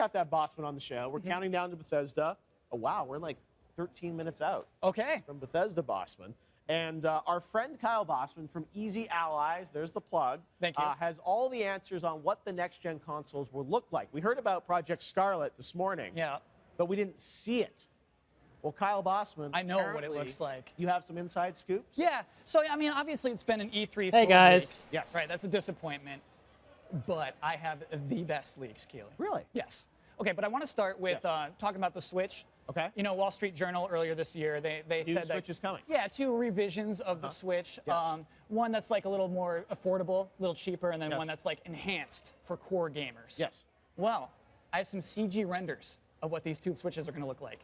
Have to have Bossman on the show. We're counting down to Bethesda. Oh, wow, we're like 13 minutes out. Okay. From Bethesda Bossman. And our friend Kyle Bossman from Easy Allies, there's the plug, Thank you. has all the answers on what the next-gen consoles will look like. We heard about Project Scarlet this morning, but we didn't see it. Well, Kyle Bossman, I know what it looks like. You have some inside scoops? Yeah. So, I mean, obviously it's been an E3 Hey, guys. Weeks. Yes. Right, that's a disappointment. But I have the best leaks, Keely. Really? Yes. Okay, but I want to start with talking about the Switch. Okay. You know, Wall Street Journal earlier this year, they said that Switch is coming. Yeah, 2 revisions of the Switch. Yeah. One that's like a little more affordable, a little cheaper, and then one that's like enhanced for core gamers. Yes. Well, I have some CG renders of what these 2 Switches are going to look like.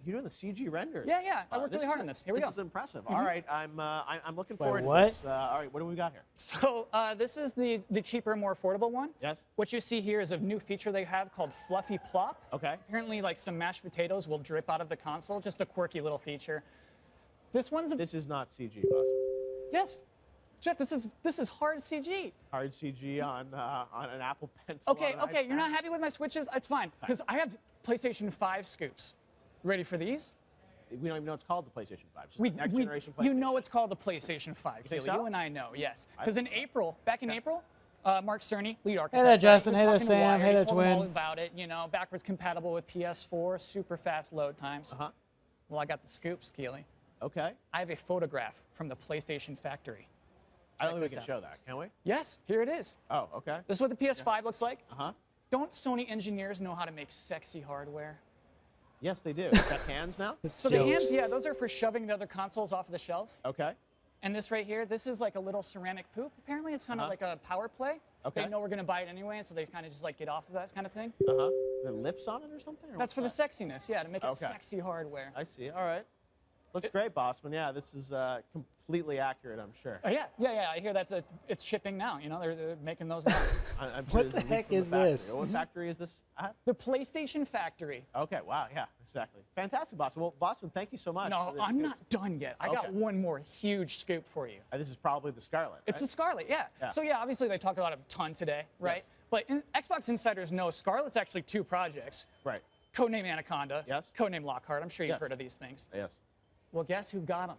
You're doing the CG renders? Yeah. I worked really hard on this. Here we go. This is impressive. All right, I'm looking forward to this. All right, what do we got here? So this is the cheaper, more affordable one. Yes. What you see here is a new feature they have called Fluffy Plop. Okay. Apparently, like some mashed potatoes will drip out of the console. Just a quirky little feature. This is not CG, Bossman. Yes. Jeff, this is hard CG. Hard CG on an Apple Pencil. Okay, you're not happy with my Switches? It's fine, because I have PlayStation 5 scoops. Ready for these? We don't even know it's called the PlayStation 5. It's just next generation PlayStation. You know it's called the PlayStation 5. You think Keely. so? You and I know, yes. Because back in April, Mark Cerny, lead architect. Hey there, Justin. Right? Hey there, Sam. Hey there, told him all Twin. about it, you know, backwards compatible with PS4, super fast load times. Well, I got the scoops, Keely. Okay. I have a photograph from the PlayStation factory. I don't think we can show that, can we? Yes, here it is. Oh, okay. This is what the PS5 looks like. Don't Sony engineers know how to make sexy hardware? Yes, they do. Is that hands now? So the hands, yeah, those are for shoving the other consoles off of the shelf. Okay. And this right here, this is like a little ceramic poop. Apparently it's kind of like a power play. Okay. They know we're going to buy it anyway, and so they kind of just like get off of that kind of thing. The lips on it or something? Or That's for the sexiness, yeah, to make it sexy hardware. I see. All right. Looks great, Bossman. Yeah, this is completely accurate, I'm sure. Yeah. I hear it's shipping now. You know, they're making those now. I'm sure What the heck is this? What factory is this at? The PlayStation Factory. Okay, wow, yeah, exactly. Fantastic, Bossman. Well, Bossman, thank you so much. No, I'm not done yet. I got one more huge scoop for you. This is probably the Scarlet, right? It's the Scarlet, yeah. So yeah, obviously they talked about a ton today, right? But Xbox insiders know Scarlet's actually 2 projects. Right. Codename Anaconda. Yes. Codename Lockhart. I'm sure you've heard of these things. Yes. Well, guess who got them?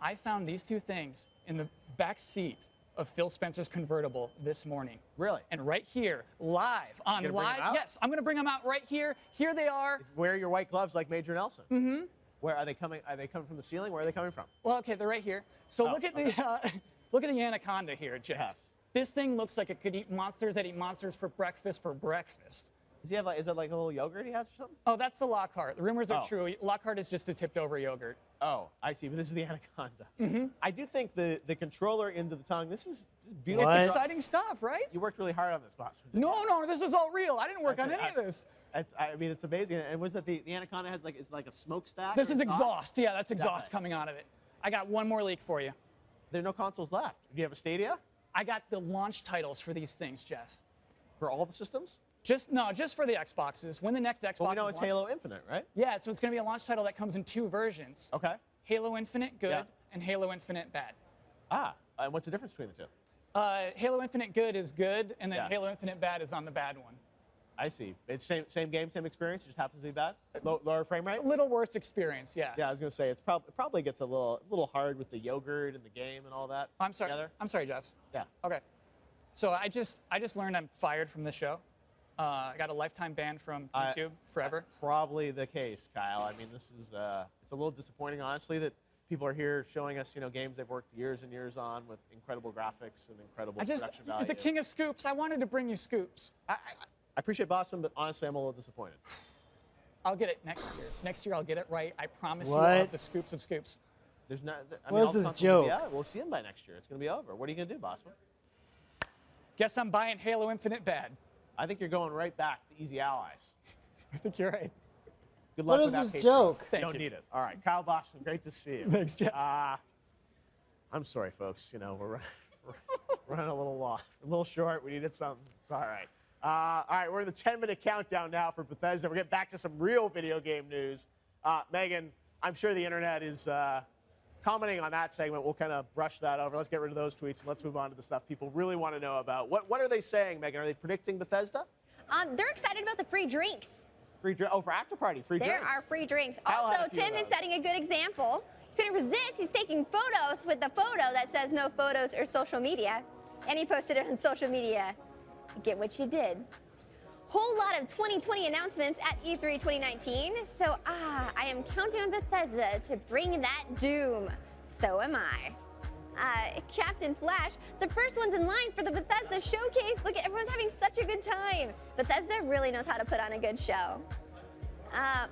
I found these 2 things in the back seat of Phil Spencer's convertible this morning. Really? And right here, live, on live. Yes, I'm going to bring them out right here. Here they are. Wear your white gloves like Major Nelson. Mm-hmm. Where are they coming? Are they coming from the ceiling? Where are they coming from? Well, okay, they're right here. So look at the Anaconda here, Jeff. Yes. This thing looks like it could eat monsters that eat monsters for breakfast. Does he have is it like a little yogurt he has or something? Oh, that's the Lockhart. The rumors are true. Lockhart is just a tipped over yogurt. Oh, I see. But this is the Anaconda. I do think the controller into the tongue, this is beautiful. It's exciting stuff, right? You worked really hard on this, boss. No, this is all real. I didn't work on any of this. I mean, it's amazing. And was that the Anaconda has is like a smokestack? This is exhaust. Yeah, that's exhaust coming out of it. I got one more leak for you. There are no consoles left. Do you have a Stadia? I got the launch titles for these things, Jeff. For all the systems? Just for the Xboxes. When the next Xbox Well, we know it's Halo Infinite, right? Yeah, so it's going to be a launch title that comes in 2 versions. Okay. Halo Infinite Good and Halo Infinite Bad. And what's the difference between the 2? Halo Infinite Good is good, and then Halo Infinite Bad is on the bad one. I see. It's same game, same experience. It just happens to be bad. Lower frame rate. A little worse experience, yeah. Yeah, I was gonna say it probably gets a little hard with the yogurt and the game and all that. I'm sorry. Together. I'm sorry, Jeff. Yeah. Okay. So I just learned I'm fired from the show. I got a lifetime ban from YouTube forever. Probably the case, Kyle. I mean, this is it's a little disappointing, honestly, that people are here showing us, games they've worked years and years on with incredible graphics and incredible production value. The king of scoops. I wanted to bring you scoops. I appreciate Boston, but honestly, I'm a little disappointed. I'll get it next year. Next year, I'll get it right. I promise you, I'll have the scoops of scoops. There's not. What is this joke? Yeah, we'll see them by next year. It's going to be over. What are you going to do, Boston? Guess I'm buying Halo Infinite Bad. I think you're going right back to Easy Allies. I think you're right. Good luck with that. What is this joke? You don't need it. All right, Kyle Boston, great to see you. Thanks, Jeff. I'm sorry, folks. We're running a little long, a little short. We needed something. It's all right. All right, we're in the 10-minute countdown now for Bethesda. We're getting back to some real video game news. Megan, I'm sure the internet is commenting on that segment. We'll kind of brush that over. Let's get rid of those tweets and let's move on to the stuff people really want to know about. What are they saying, Megan? Are they predicting Bethesda? They're excited about the free drinks. Free drink. Oh, for after party, free There drinks. are free drinks. I'll have Also, a few of Tim is those. setting a good example. Couldn't resist. He's taking photos with the photo that says no photos or social media. And he posted it on social media. Get what you did. Whole lot of 2020 announcements at E3 2019. So, I am counting on Bethesda to bring that doom. So am I. Captain Flash, the first one's in line for the Bethesda Showcase. Look, everyone's having such a good time. Bethesda really knows how to put on a good show.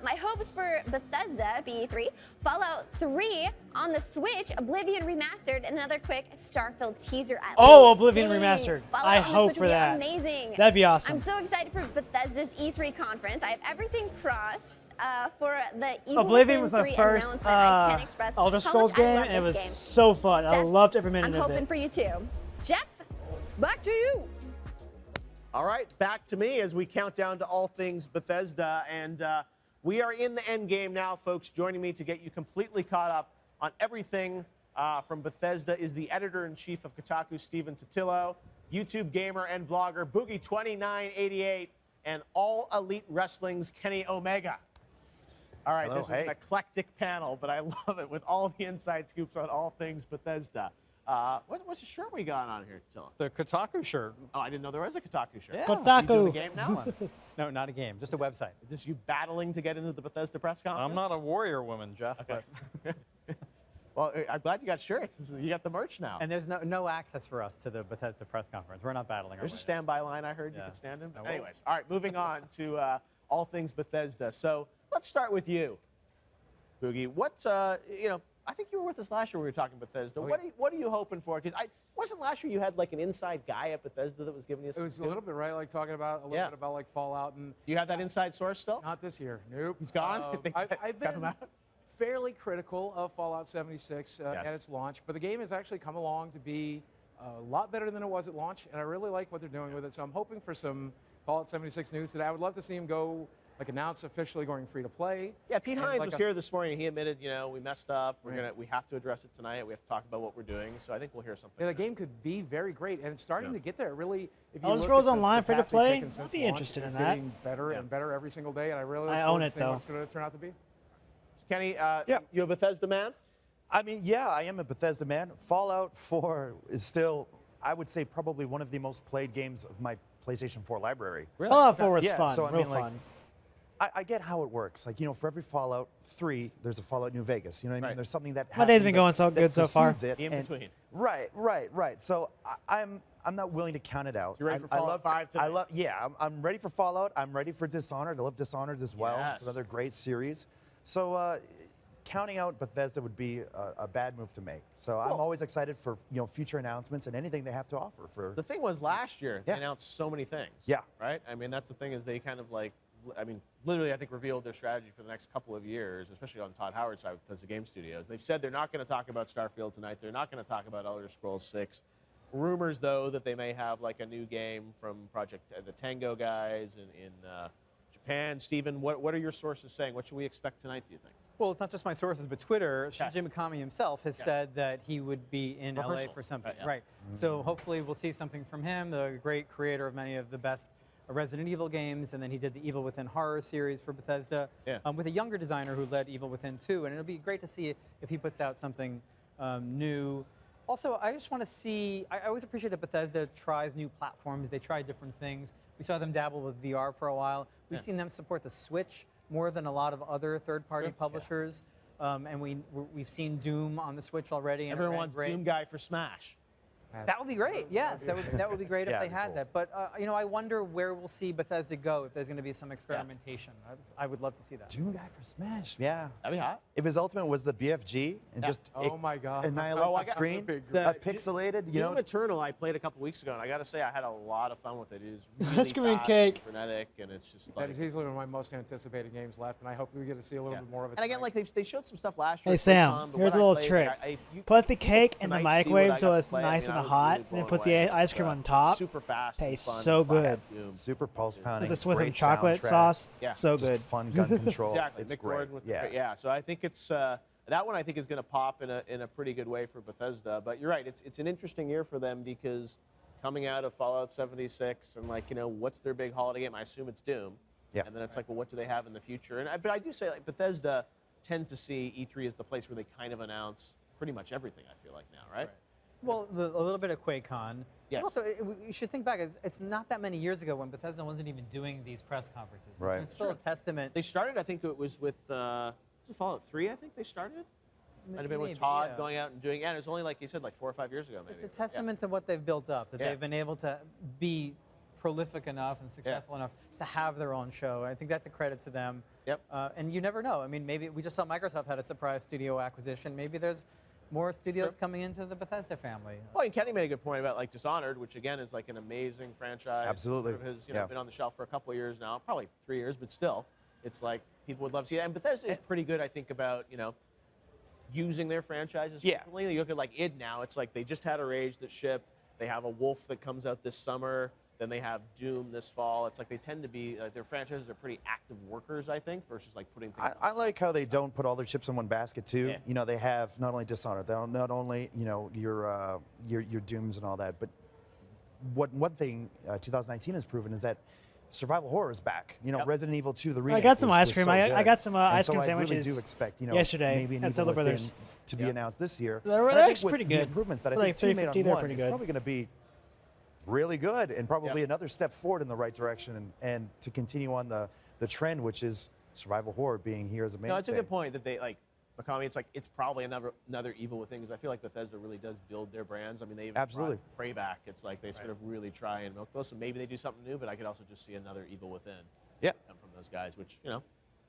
My hopes for Bethesda, BE3, Fallout 3 on the Switch, Oblivion Remastered, and another quick Starfield teaser at Oh, least. Oblivion Dang, Remastered. Fallout I on the hope Switch for would be that. amazing. That'd be awesome. I'm so excited for Bethesda's E3 conference. I have everything crossed for the Evil Oblivion was Within my 3 first announcement. I can't express Elder how Scrolls much I game, love and it this was game. so fun. I Seth, loved every minute I'm of hoping it. for you too. Jeff, back to you. All right, back to me as we count down to all things Bethesda. And we are in the end game now, folks. Joining me to get you completely caught up on everything from Bethesda is the editor-in-chief of Kotaku, Stephen Totillo, YouTube gamer and vlogger Boogie2988, and All Elite Wrestling's Kenny Omega. All right, Hello, this is an eclectic panel, but I love it with all the inside scoops on all things Bethesda. What's the shirt we got on here, Tilla? The Kotaku shirt. Oh, I didn't know there was a Kotaku shirt. Yeah. Kotaku. You doing the game now? No, not a game, just a website. Is this you battling to get into the Bethesda press conference? I'm not a warrior woman, Jeff. Okay. But, Well, I'm glad you got shirts. You got the merch now. and there's no access for us to the Bethesda press conference. We're not battling. There's our a way standby line I heard you Yeah. could stand in. I will. Anyways, all right, moving on to all things Bethesda. So let's start with you, Boogie. What's I think you were with us last year when we were talking Bethesda. Oh, What are you hoping for? Because wasn't last year you had like an inside guy at Bethesda that was giving you It some was a little bit, right? Like talking about a little bit about like Fallout, and Do you have that inside source still? not this year. Nope. He's gone? They I've cut him been out? fairly critical of Fallout 76 Yes. at its launch, but the game has actually come along to be a lot better than it was at launch, and I really like what they're doing with it. So I'm hoping for some Fallout 76 news today. I would love to see him go, like, announce officially going free to play. Yeah, Pete And Hines like was a- here this morning. He admitted, we messed up. Right. We have to address it tonight. We have to talk about what we're doing. So I think we'll hear something. Yeah, the game could be very great, and it's starting to get there. Really, if you Elder look Scrolls at the Online free to path they've play? taken I'd since be launch, interested in it's that. getting better and better every single day, and I really look I forward own to it, seeing though. what it's going to turn out to be. Kenny, Yeah. you a Bethesda man? I mean, yeah, I am a Bethesda man. Fallout 4 is still, I would say, probably one of the most played games of my PlayStation 4 library. Fallout 4 was Yeah, fun, so I real mean, like, fun. I get how it works. Like, for every Fallout 3, there's a Fallout New Vegas. You know what I mean? Right. There's something that My day's happens been that- going so that good so far. precedes it, In and- between. Right. So I'm not willing to count it out. You ready for I Fallout love, 5 tonight? I love. Yeah, I'm ready for Fallout. I'm ready for Dishonored. I love Dishonored as well. Yes. It's another great series. So counting out Bethesda would be a bad move to make. So I'm Well- always excited for future announcements and anything they have to offer. For The thing was last year, they Yeah. announced so many things. Yeah. Right? I mean, that's the thing is they kind of literally, I think, revealed their strategy for the next couple of years, especially on Todd Howard's side with Bethesda Game Studios. They've said they're not going to talk about Starfield tonight. They're not going to talk about Elder Scrolls 6. Rumors, though, that they may have like a new game from Project the Tango guys in Japan. Stephen, what are your sources saying? What should we expect tonight, do you think? Well, it's not just my sources, but Twitter. Okay. Shinji Mikami himself has Okay. said that he would be in LA Rehearsals. for something. Yeah. Right. So hopefully we'll see something from him, the great creator of many of the best Resident Evil games, and then he did the Evil Within horror series for Bethesda Yeah. with a younger designer who led Evil Within 2, and it'll be great to see if he puts out something new. Also, I just want to see, I always appreciate that Bethesda tries new platforms. They try different things. We saw them dabble with VR for a while. We've Yeah. seen them support the Switch more than a lot of other third-party Sure. publishers. And we've seen Doom on the Switch already. And it Everyone ran wants great. Doom guy for Smash. That would be great. Yes, that would be great Yeah, if they that'd be had cool. that. But I wonder where we'll see Bethesda go if there's going to be some experimentation. I would love to see that. Doom guy for Smash. Yeah. That'd be hot. If his ultimate was the BFG and just Oh my God. annihilates Oh, I the got- screen, The- pixelated, Doom Eternal I played a couple weeks ago, and I got to say I had a lot of fun with it. It is really Ice cream and fast cake. and frenetic, and it's just That like... is easily one of my most anticipated games left, and I hope we get to see a little Yeah. bit more of it. And again, tonight. like they showed some stuff last year. Hey, it's so Sam, fun, but here's when a I little played, trick. you Put the people cake in the tonight see what I microwave got so to it's play. I nice mean, and I was hot, really and then blown put the away. ice It's, cream on top. Super fast. and Tastes fun so and fun. good. Doom. super pulse pounding. With the great chocolate soundtrack, sauce, Yeah. so just good. fun gun control. Exactly. It's Nick great. Gordon with yeah. yeah. So I think it's that one I think is going to pop in a pretty good way for Bethesda. But you're right. It's an interesting year for them because coming out of Fallout 76 and like, what's their big holiday game? I assume it's Doom. Yeah. And then it's like, well, what do they have in the future? But I do say like Bethesda tends to see E3 as the place where they kind of announce pretty much everything, I feel like now, right? Well, a little bit of QuakeCon. Yes. Also, you should think back. It's not that many years ago when Bethesda wasn't even doing these press conferences. Right. So it's still a testament. They started, I think it was with was it Fallout 3, I think they started? Might have been with Maybe, Todd yeah. going out and doing, and it's only like you said, like 4 or 5 years ago, maybe. It's a testament to what they've built up, that Yeah. they've been able to be prolific enough and successful enough to have their own show. I think that's a credit to them. Yep. And you never know. I mean, maybe we just saw Microsoft had a surprise studio acquisition. Maybe there's more studios coming into the Bethesda family. Well, and Kenny made a good point about like Dishonored, which again is like an amazing franchise. Absolutely. Sort of has Yeah. been on the shelf for a couple of years now, probably 3 years, but still, it's like people would love to see it. And Bethesda is pretty good, I think, about using their franchises. Yeah. Frequently. You look at like id now, it's like they just had a Rage that shipped. They have a Wolf that comes out this summer. Then they have Doom this fall. It's like they tend to be their franchises are pretty active workers, I think, versus like putting things. I like how they don't put all their chips in one basket too. Yeah. They have not only Dishonored, they don't, not only your Dooms and all that, but one thing 2019 has proven is that survival horror is back. Yep. Resident Evil 2, the remake. got some was ice cream. so I good. got some And ice so cream I sandwiches really do expect yesterday maybe an at Evil Silver Within Brothers. to be announced this year. They're And I think actually with pretty the good. improvements that I They're think like 2 made on $3.50, they're 1, pretty it's good. probably going to be really good and probably another step forward in the right direction and to continue on the trend, which is survival horror being here as a mainstay. No, it's a good point that they like. Makami, it's probably another Evil Within because I feel like Bethesda really does build their brands. I mean, they even Absolutely. brought Prey back. It's like they sort of really try and milk those. So maybe they do something new, but I could also just see another Evil Within come from those guys, which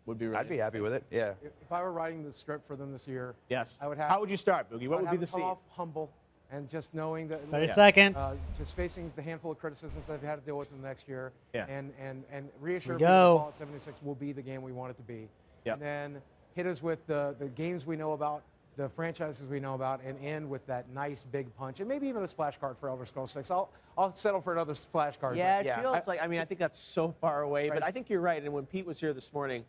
would be really. I'd be happy with it. Yeah. If I were writing the script for them this year, Yes. I would have. How would you start, Boogie? What I'd would be have the them come scene? off humble and just knowing that 30 seconds. just facing the handful of criticisms that they've had to deal with in the next year, Yeah. and reassure we people that go. Fallout 76 will be the game we want it to be. Yep. And then hit us with the games we know about, the franchises we know about, and end with that nice big punch, and maybe even a splash card for Elder Scrolls 6. I'll settle for another splash card. Yeah, but it feels like. I mean, I think that's so far away, but Right. I think you're right. And when Pete was here this morning,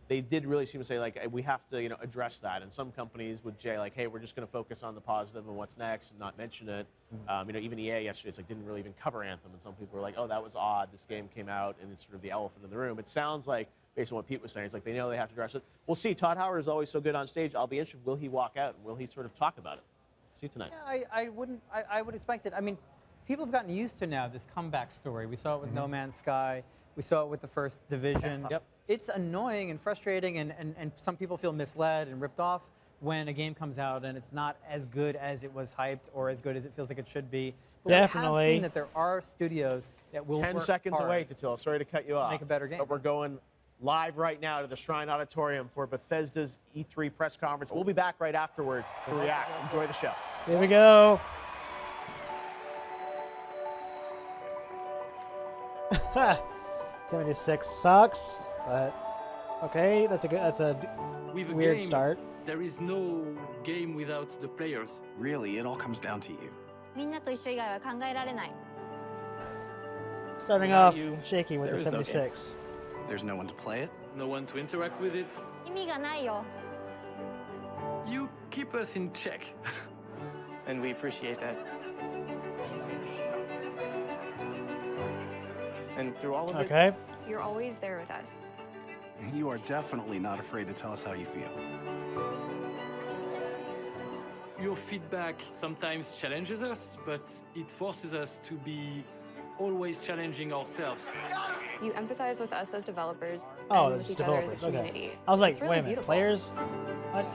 they did really seem to say like we have to address that. And some companies would say like, hey, we're just going to focus on the positive and what's next and not mention it. Even EA yesterday, it's like didn't really even cover Anthem, and some people were like, oh, that was odd. This game came out, and it's sort of the elephant in the room. It sounds like, based on what Pete was saying, it's like they know they have to address it. We'll see. Todd Howard is always so good on stage. I'll be interested. Will he walk out and will he sort of talk about it? See you tonight. Yeah, I would expect it. I mean, people have gotten used to now this comeback story. We saw it with No Man's Sky. We saw it with the first Division. Yep. It's annoying and frustrating, and some people feel misled and ripped off when a game comes out and it's not as good as it was hyped or as good as it feels like it should be. But we have Definitely. seen that there are studios that will 10 work seconds hard. away, Tatil. Sorry to cut you off. make a better game. But we're going live right now to the Shrine Auditorium for Bethesda's E3 press conference. We'll be back right afterward to react. Enjoy the show. Here we go. 76 sucks, but okay, that's a With a weird game, start. there is no game without the players. Really, it all comes down to you. みんなと一緒以外は考えられない。 Starting Without off you, shaky with there the is no game. 76. There's no one to play it. No one to interact with it. 意味がないよ。 You keep us in check. And we appreciate that. And through all of it, Okay. You're always there with us. You are definitely not afraid to tell us how you feel. Your feedback sometimes challenges us, but it forces us to be always challenging ourselves. You empathize with us as developers Oh, and that's with each other as a developers. Okay. community. I was like, It's really wait a minute, beautiful. players? What?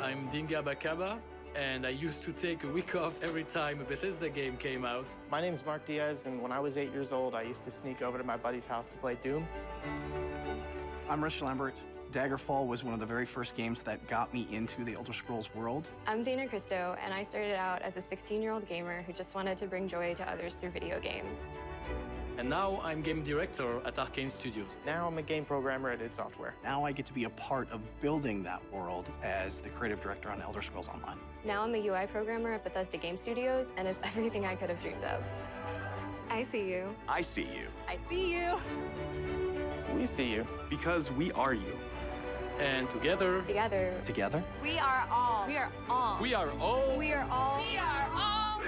I'm Dinga Bakaba, and I used to take a week off every time a Bethesda game came out. my name's Mark Diaz, and when I was 8 years old, I used to sneak over to my buddy's house to play Doom. I'm Rich Lambert. Daggerfall was one of the very first games that got me into the Elder Scrolls world. I'm Dana Christo, and I started out as a 16-year-old gamer who just wanted to bring joy to others through video games. And now I'm game director at Arcane Studios. Now I'm a game programmer at id Software. Now I get to be a part of building that world as the creative director on Elder Scrolls Online. Now I'm a UI programmer at Bethesda Game Studios, and it's everything I could have dreamed of. I see you. I see you. I see you. We see you. Because we are you. And together, Together, Together? we are all. We are all. we are all We are all. We are all.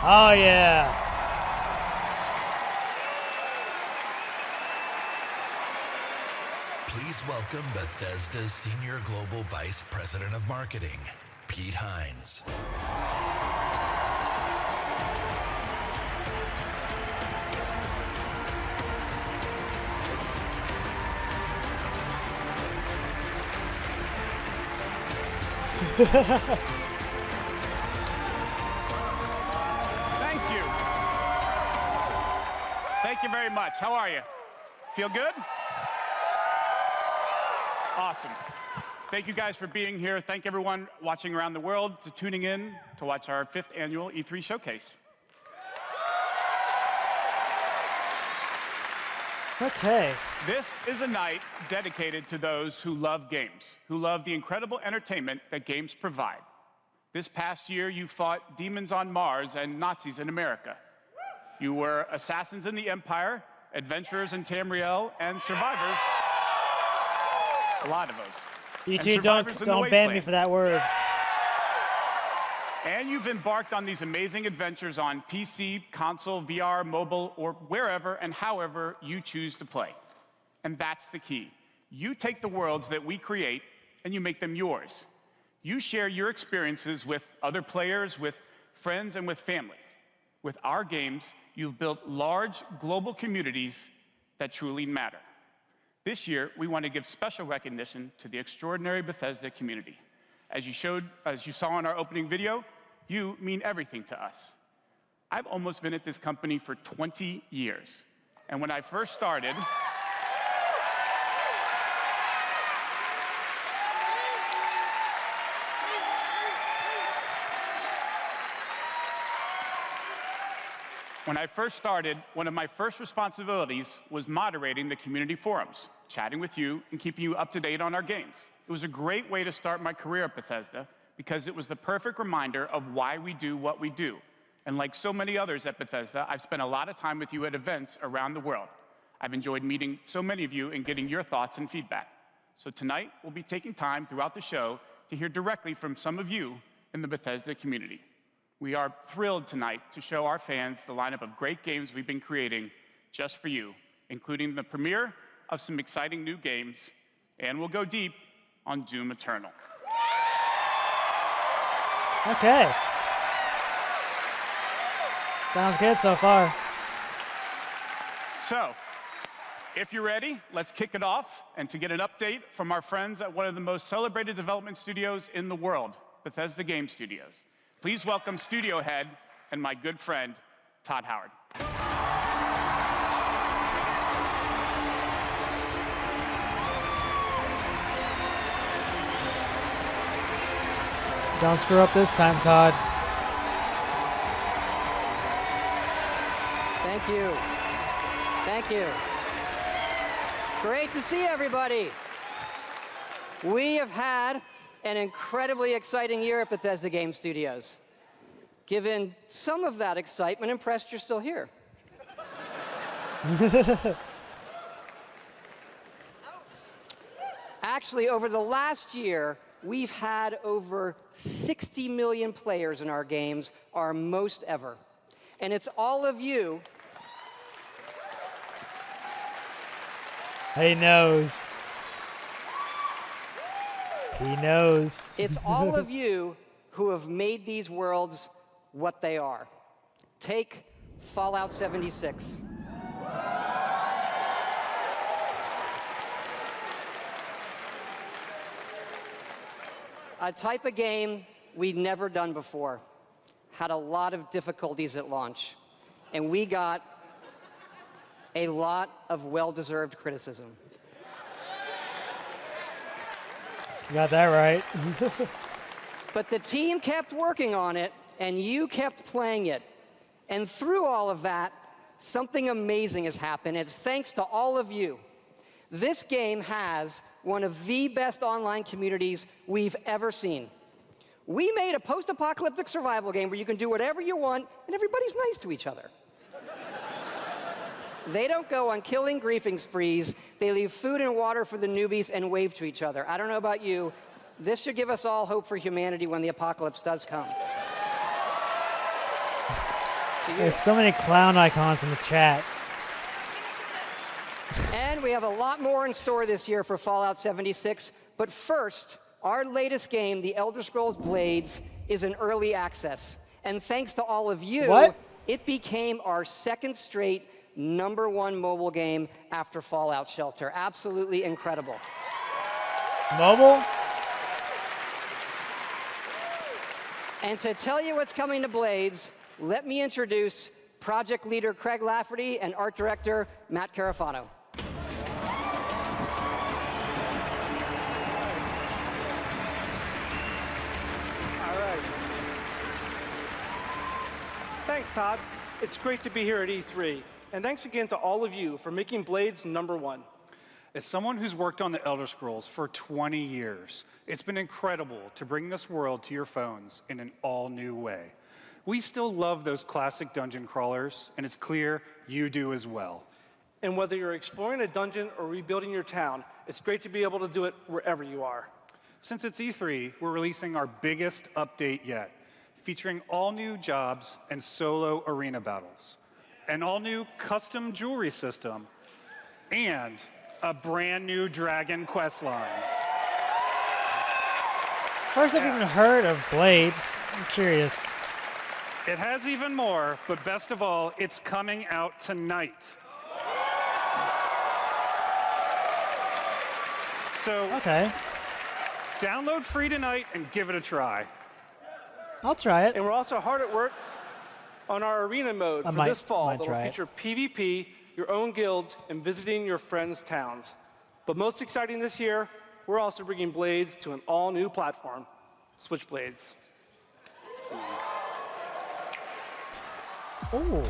Oh, yeah. Please welcome Bethesda's Senior Global Vice President of Marketing, Pete Hines. Thank you. Thank you very much. How are you? Feel good? Awesome. Thank you guys for being here. Thank everyone watching around the world to tuning in to watch our 5th annual E3 Showcase. Okay. This is a night dedicated to those who love games, who love the incredible entertainment that games provide. This past year, you fought demons on Mars and Nazis in America. You were assassins in the Empire, adventurers in Tamriel, and survivors. A lot of those. E.T., don't ban me for that word. And you've embarked on these amazing adventures on PC, console, VR, mobile, or wherever and however you choose to play. And that's the key. You take the worlds that we create and you make them yours. You share your experiences with other players, with friends, and with family. With our games, you've built large global communities that truly matter. This year, we want to give special recognition to the extraordinary Bethesda community. As you saw in our opening video, you mean everything to us. I've almost been at this company for 20 years. And when I first started, one of my first responsibilities was moderating the community forums, chatting with you, and keeping you up to date on our games. It was a great way to start my career at Bethesda because it was the perfect reminder of why we do what we do. And like so many others at Bethesda, I've spent a lot of time with you at events around the world. I've enjoyed meeting so many of you and getting your thoughts and feedback. So tonight, we'll be taking time throughout the show to hear directly from some of you in the Bethesda community. We are thrilled tonight to show our fans the lineup of great games we've been creating just for you, including the premiere of some exciting new games, and we'll go deep on Doom Eternal. Okay. Sounds good so far. So, if you're ready, let's kick it off. And to get an update from our friends at one of the most celebrated development studios in the world, Bethesda Game Studios. Please welcome studio head and my good friend, Todd Howard. Don't screw up this time, Todd. Thank you. Thank you. Great to see everybody. We have had an incredibly exciting year at Bethesda Game Studios. Given some of that excitement, impressed you're still here. Actually, over the last year, we've had over 60 million players in our games, our most ever. And it's all of you. He knows. He knows. It's all of you who have made these worlds what they are. Take Fallout 76. A type of game we'd never done before. Had a lot of difficulties at launch. And we got a lot of well-deserved criticism. You got that right. But the team kept working on it, and you kept playing it. And through all of that, something amazing has happened. It's thanks to all of you. This game has one of the best online communities we've ever seen. We made a post-apocalyptic survival game where you can do whatever you want, and everybody's nice to each other. They don't go on killing griefing sprees. They leave food and water for the newbies and wave to each other. I don't know about you, This should give us all hope for humanity when the apocalypse does come. There's so many clown icons in the chat. And we have a lot more in store this year for Fallout 76. But first, our latest game, The Elder Scrolls Blades, is in early access. And thanks to all of you, it became our second straight #1 mobile game after Fallout Shelter. Absolutely incredible. Mobile? And to tell you what's coming to Blades, let me introduce project leader Craig Lafferty and art director Matt Carafano. Thanks, Todd. It's great to be here at E3. And thanks again to all of you for making Blades #1. As someone who's worked on the Elder Scrolls for 20 years, it's been incredible to bring this world to your phones in an all-new way. We still love those classic dungeon crawlers, and it's clear you do as well. And whether you're exploring a dungeon or rebuilding your town, it's great to be able to do it wherever you are. Since it's E3, we're releasing our biggest update yet, featuring all new jobs and solo arena battles, an all-new custom jewelry system, and a brand new dragon quest line. First I've even heard of Blades. I'm curious. It has even more, but best of all, it's coming out tonight. So, download free tonight and give it a try. I'll try it. And we're also hard at work on our arena mode for this fall that will feature PvP, your own guilds, and visiting your friends' towns. But most exciting this year, we're also bringing Blades to an all-new platform, Switchblades. Oh.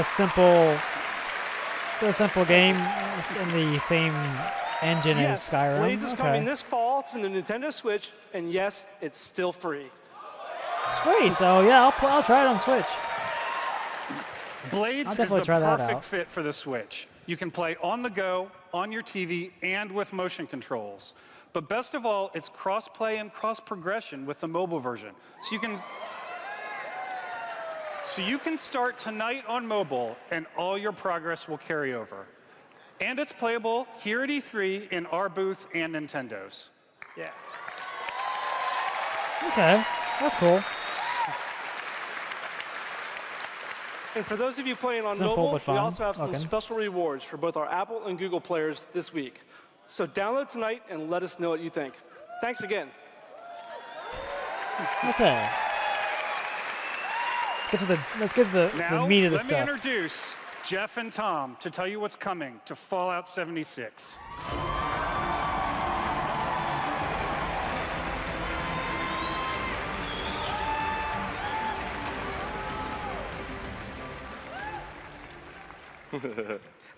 It's a simple game. It's in the same engine as Skyrim. Blades is coming this fall to the Nintendo Switch, and yes, it's still free. It's free, so yeah, I'll try it on Switch. Blades is the perfect fit for the Switch. You can play on the go, on your TV, and with motion controls. But best of all, it's cross-play and cross-progression with the mobile version. So you can start tonight on mobile, and all your progress will carry over. And it's playable here at E3 in our booth and Nintendo's. Yeah. Okay, that's cool. And for those of you playing on mobile, we also have some special rewards for both our Apple and Google players this week. So download tonight and let us know what you think. Thanks again. Okay. Let's get to the meat of the stuff. Let me introduce Jeff and Tom to tell you what's coming to Fallout 76.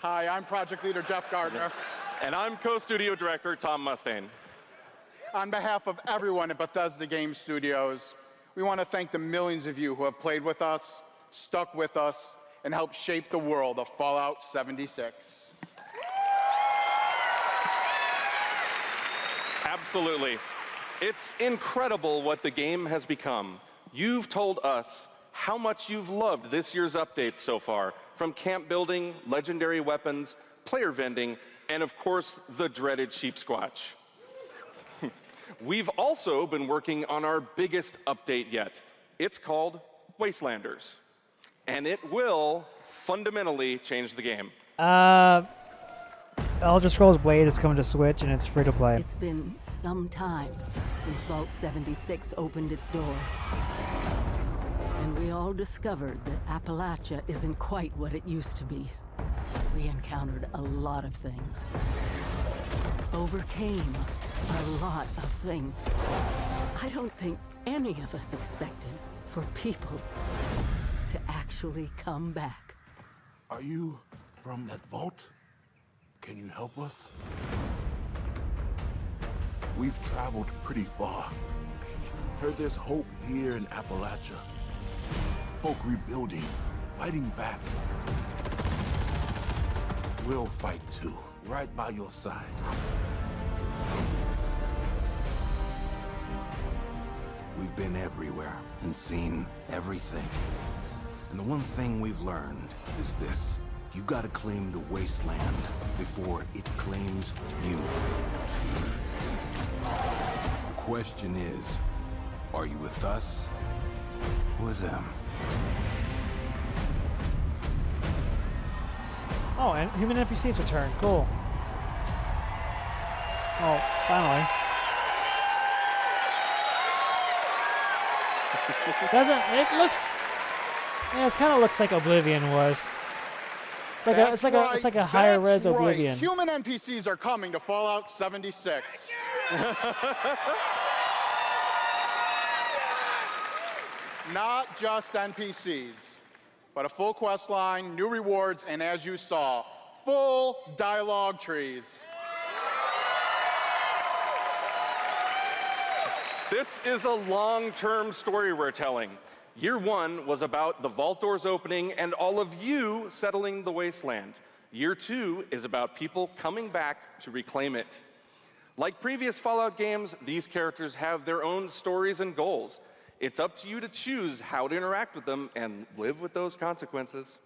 Hi, I'm Project Leader Jeff Gardner. And I'm Co-Studio Director Tom Mustaine. On behalf of everyone at Bethesda Game Studios, we want to thank the millions of you who have played with us, stuck with us, and helped shape the world of Fallout 76. Absolutely. It's incredible what the game has become. You've told us how much you've loved this year's updates so far, from camp building, legendary weapons, player vending, and of course, the dreaded sheep squatch. We've also been working on our biggest update yet. It's called Wastelanders, and it will fundamentally change the game. Elder Scrolls Blade is coming to Switch, and it's free to play. It's been some time since Vault 76 opened its door. And we all discovered that Appalachia isn't quite what it used to be. We encountered a lot of things. overcame a lot of things. I don't think any of us expected for people to actually come back. Are you from that vault? Can you help us? We've traveled pretty far. Heard there's hope here in Appalachia. Folk rebuilding, fighting back. We'll fight too, right by your side. We've been everywhere and seen everything. And the one thing we've learned is this. You gotta claim the wasteland before it claims you. The question is, are you with us or with them? Oh, and human NPCs return. Cool. Oh, finally. Doesn't it looks? Yeah, it kind of looks like Oblivion was. It's like a higher res Oblivion. Human NPCs are coming to Fallout 76. Not just NPCs, but a full quest line, new rewards, and as you saw, full dialogue trees. This is a long-term story we're telling. Year 1 was about the vault doors opening and all of you settling the wasteland. Year 2 is about people coming back to reclaim it. Like previous Fallout games, these characters have their own stories and goals. It's up to you to choose how to interact with them and live with those consequences.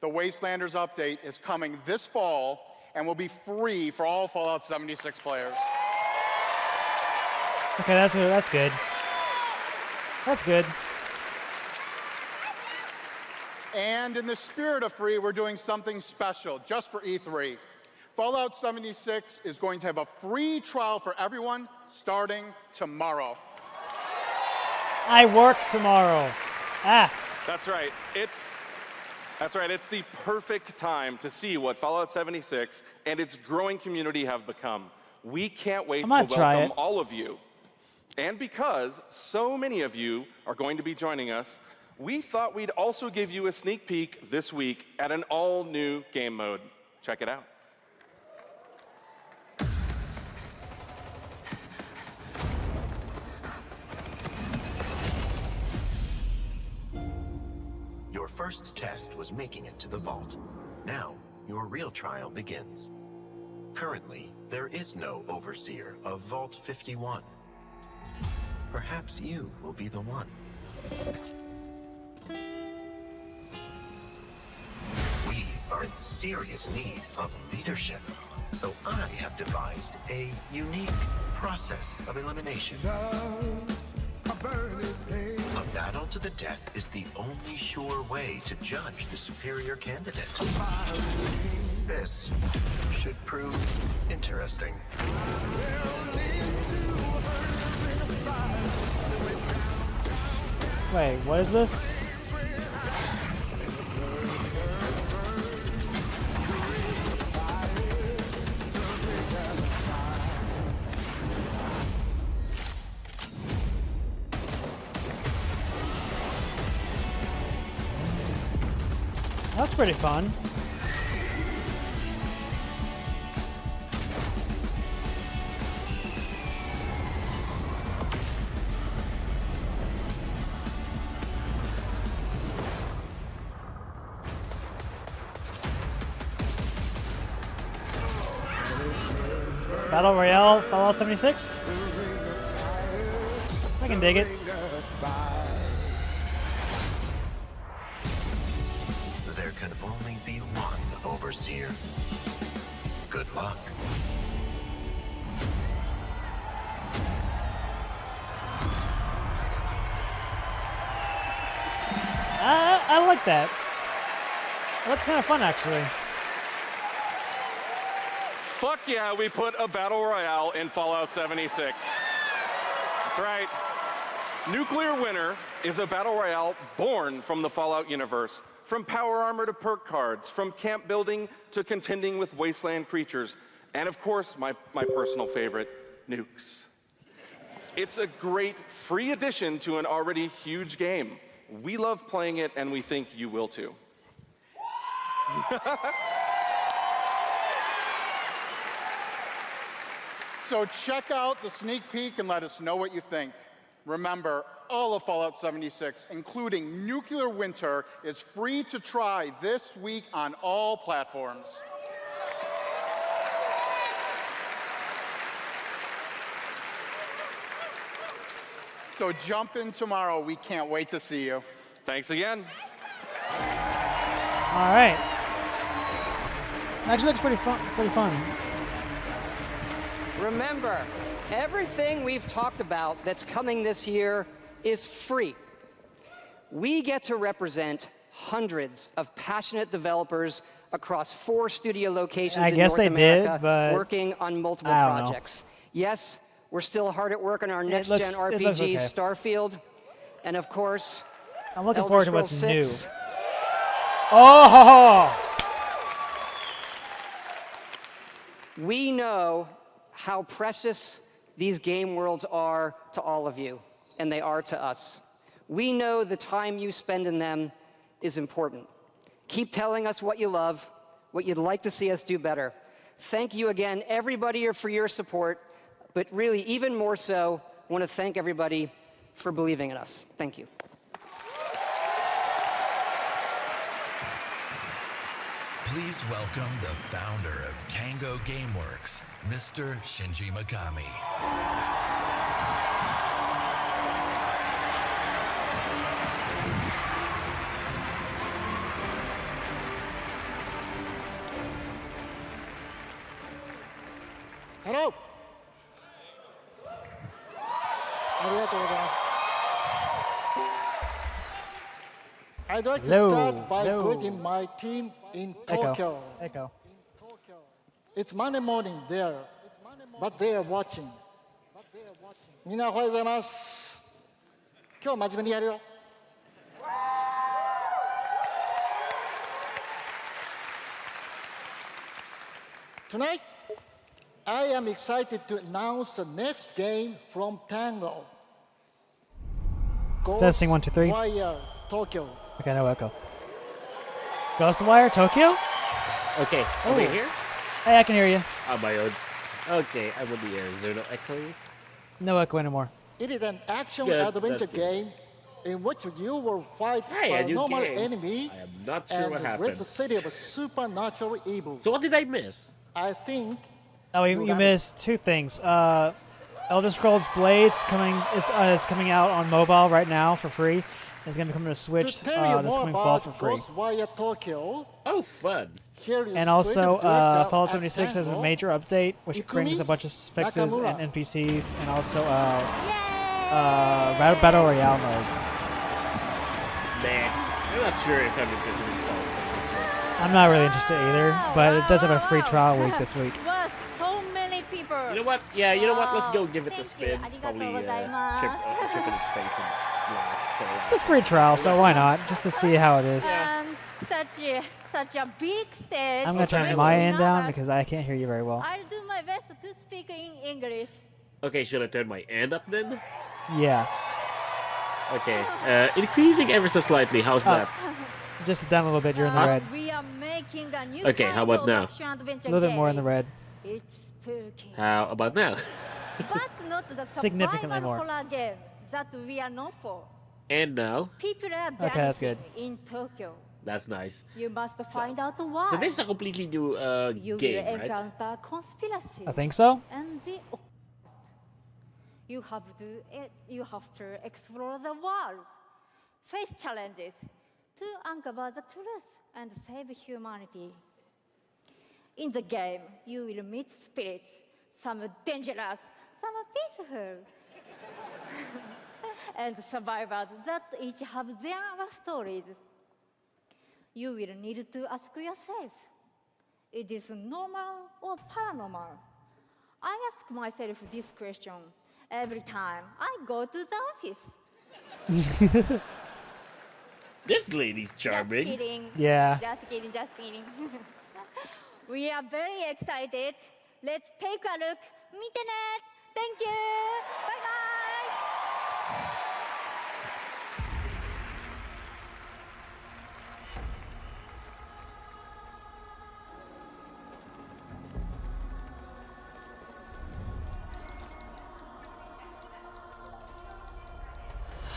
The Wastelanders update is coming this fall and will be free for all Fallout 76 players. Okay, that's good. That's good. And in the spirit of free, we're doing something special just for E3. Fallout 76 is going to have a free trial for everyone starting tomorrow. I work tomorrow. Ah. That's right. It's the perfect time to see what Fallout 76 and its growing community have become. We can't wait to welcome all of you. And because so many of you are going to be joining us, we thought we'd also give you a sneak peek this week at an all-new game mode. Check it out. Your first test was making it to the vault. Now, your real trial begins. Currently, there is no overseer of Vault 51. Perhaps you will be the one. We are in serious need of leadership, so I have devised a unique process of elimination. A battle to the death is the only sure way to judge the superior candidate. This should prove interesting. Wait, what is this? That's pretty fun. Battle Royale, Fallout 76? I can dig it. There can only be one overseer. Good luck. I like that. That's kind of fun, actually. Fuck yeah, we put a battle royale in Fallout 76. That's right. Nuclear Winter is a battle royale born from the Fallout universe. From power armor to perk cards, from camp building to contending with wasteland creatures. And of course, my personal favorite, nukes. It's a great free addition to an already huge game. We love playing it, and we think you will too. So check out the sneak peek and let us know what you think. Remember, all of Fallout 76, including Nuclear Winter, is free to try this week on all platforms. So jump in tomorrow. We can't wait to see you. Thanks again. All right. Actually looks pretty fun. Remember, everything we've talked about that's coming this year is free. We get to represent hundreds of passionate developers across 4 studio locations in North America, working on multiple projects. Yes, we're still hard at work on our next-gen RPG, Starfield, and of course, I'm looking Elder forward to Scrolls what's 6. new. Oh! We know how precious these game worlds are to all of you, and they are to us. We know the time you spend in them is important. Keep telling us what you love, what you'd like to see us do better. Thank you again, everybody, for your support, but really, even more so, I want to thank everybody for believing in us. Thank you. Please welcome the founder of Tango Gameworks, Mr. Shinji Mikami. Hello. I'd like to start by greeting my team in Tokyo. Echo. It's Monday morning there, but they are watching. みんなおはようございます。今日真面目にやるよ。Tonight, I am excited to announce the next game from Tango. Testing 1, 2, 3. Ghostwire Tokyo. Okay, no echo. Ghostwire Tokyo? Okay, Oh. are we here? Hey, I can hear you. On my own. Okay, I'm in the air. Is there no echoing? No echo anymore. It is an action Good, adventure that's good. game in which you will fight Hey, a new paranormal game. enemy I am not sure and what rid happened. the city of supernatural evil. So what did I miss? I think Oh, you missed 2 things. Elder Scrolls Blades is coming out on mobile right now for free. It's going to be coming to Switch to tell you this more coming fall about for free. Ghostwire Tokyo. Oh, fun. Here is And also, creative director Fallout at 76 has a Tango, major update, which brings a bunch of fixes Nakamura. and NPCs, and also Battle Royale mode. Nah, I'm not sure if I'm interested in Fallout 76. I'm not really interested either, but it does have a free trial week this week. So many people. You know what? Yeah, you know what? Let's go give it a spin. Probably chip in its face and laugh. It's a free trial, so why not? Just to see how it is. Such a big stage. I'm going to turn my end down because I can't hear you very well. I'll do my best to speak in English. Okay, should I turn my end up then? Yeah. Okay, increasing ever so slightly. How's that? Just down a little bit, you're in the red. We are making a new Okay, how about now? A little bit more in the red. It's spooky. How about now? But not the Significantly survival more. horror game that we are known for. And now? People are Okay, that's good. in Tokyo. That's nice. You must find out why. So this is a completely new You game, will right? encounter conspiracy. I think so. And you have to explore the world, face challenges, to uncover the truth and save humanity. In the game, you will meet spirits, some dangerous, some peaceful, and survivors that each have their stories. You will need to ask yourself, it is normal or paranormal? I ask myself this question every time I go to the office. This lady's charming. Just kidding. Yeah. Just kidding, just kidding. We are very excited Let's take a look. 見てね. Thank you. Bye bye.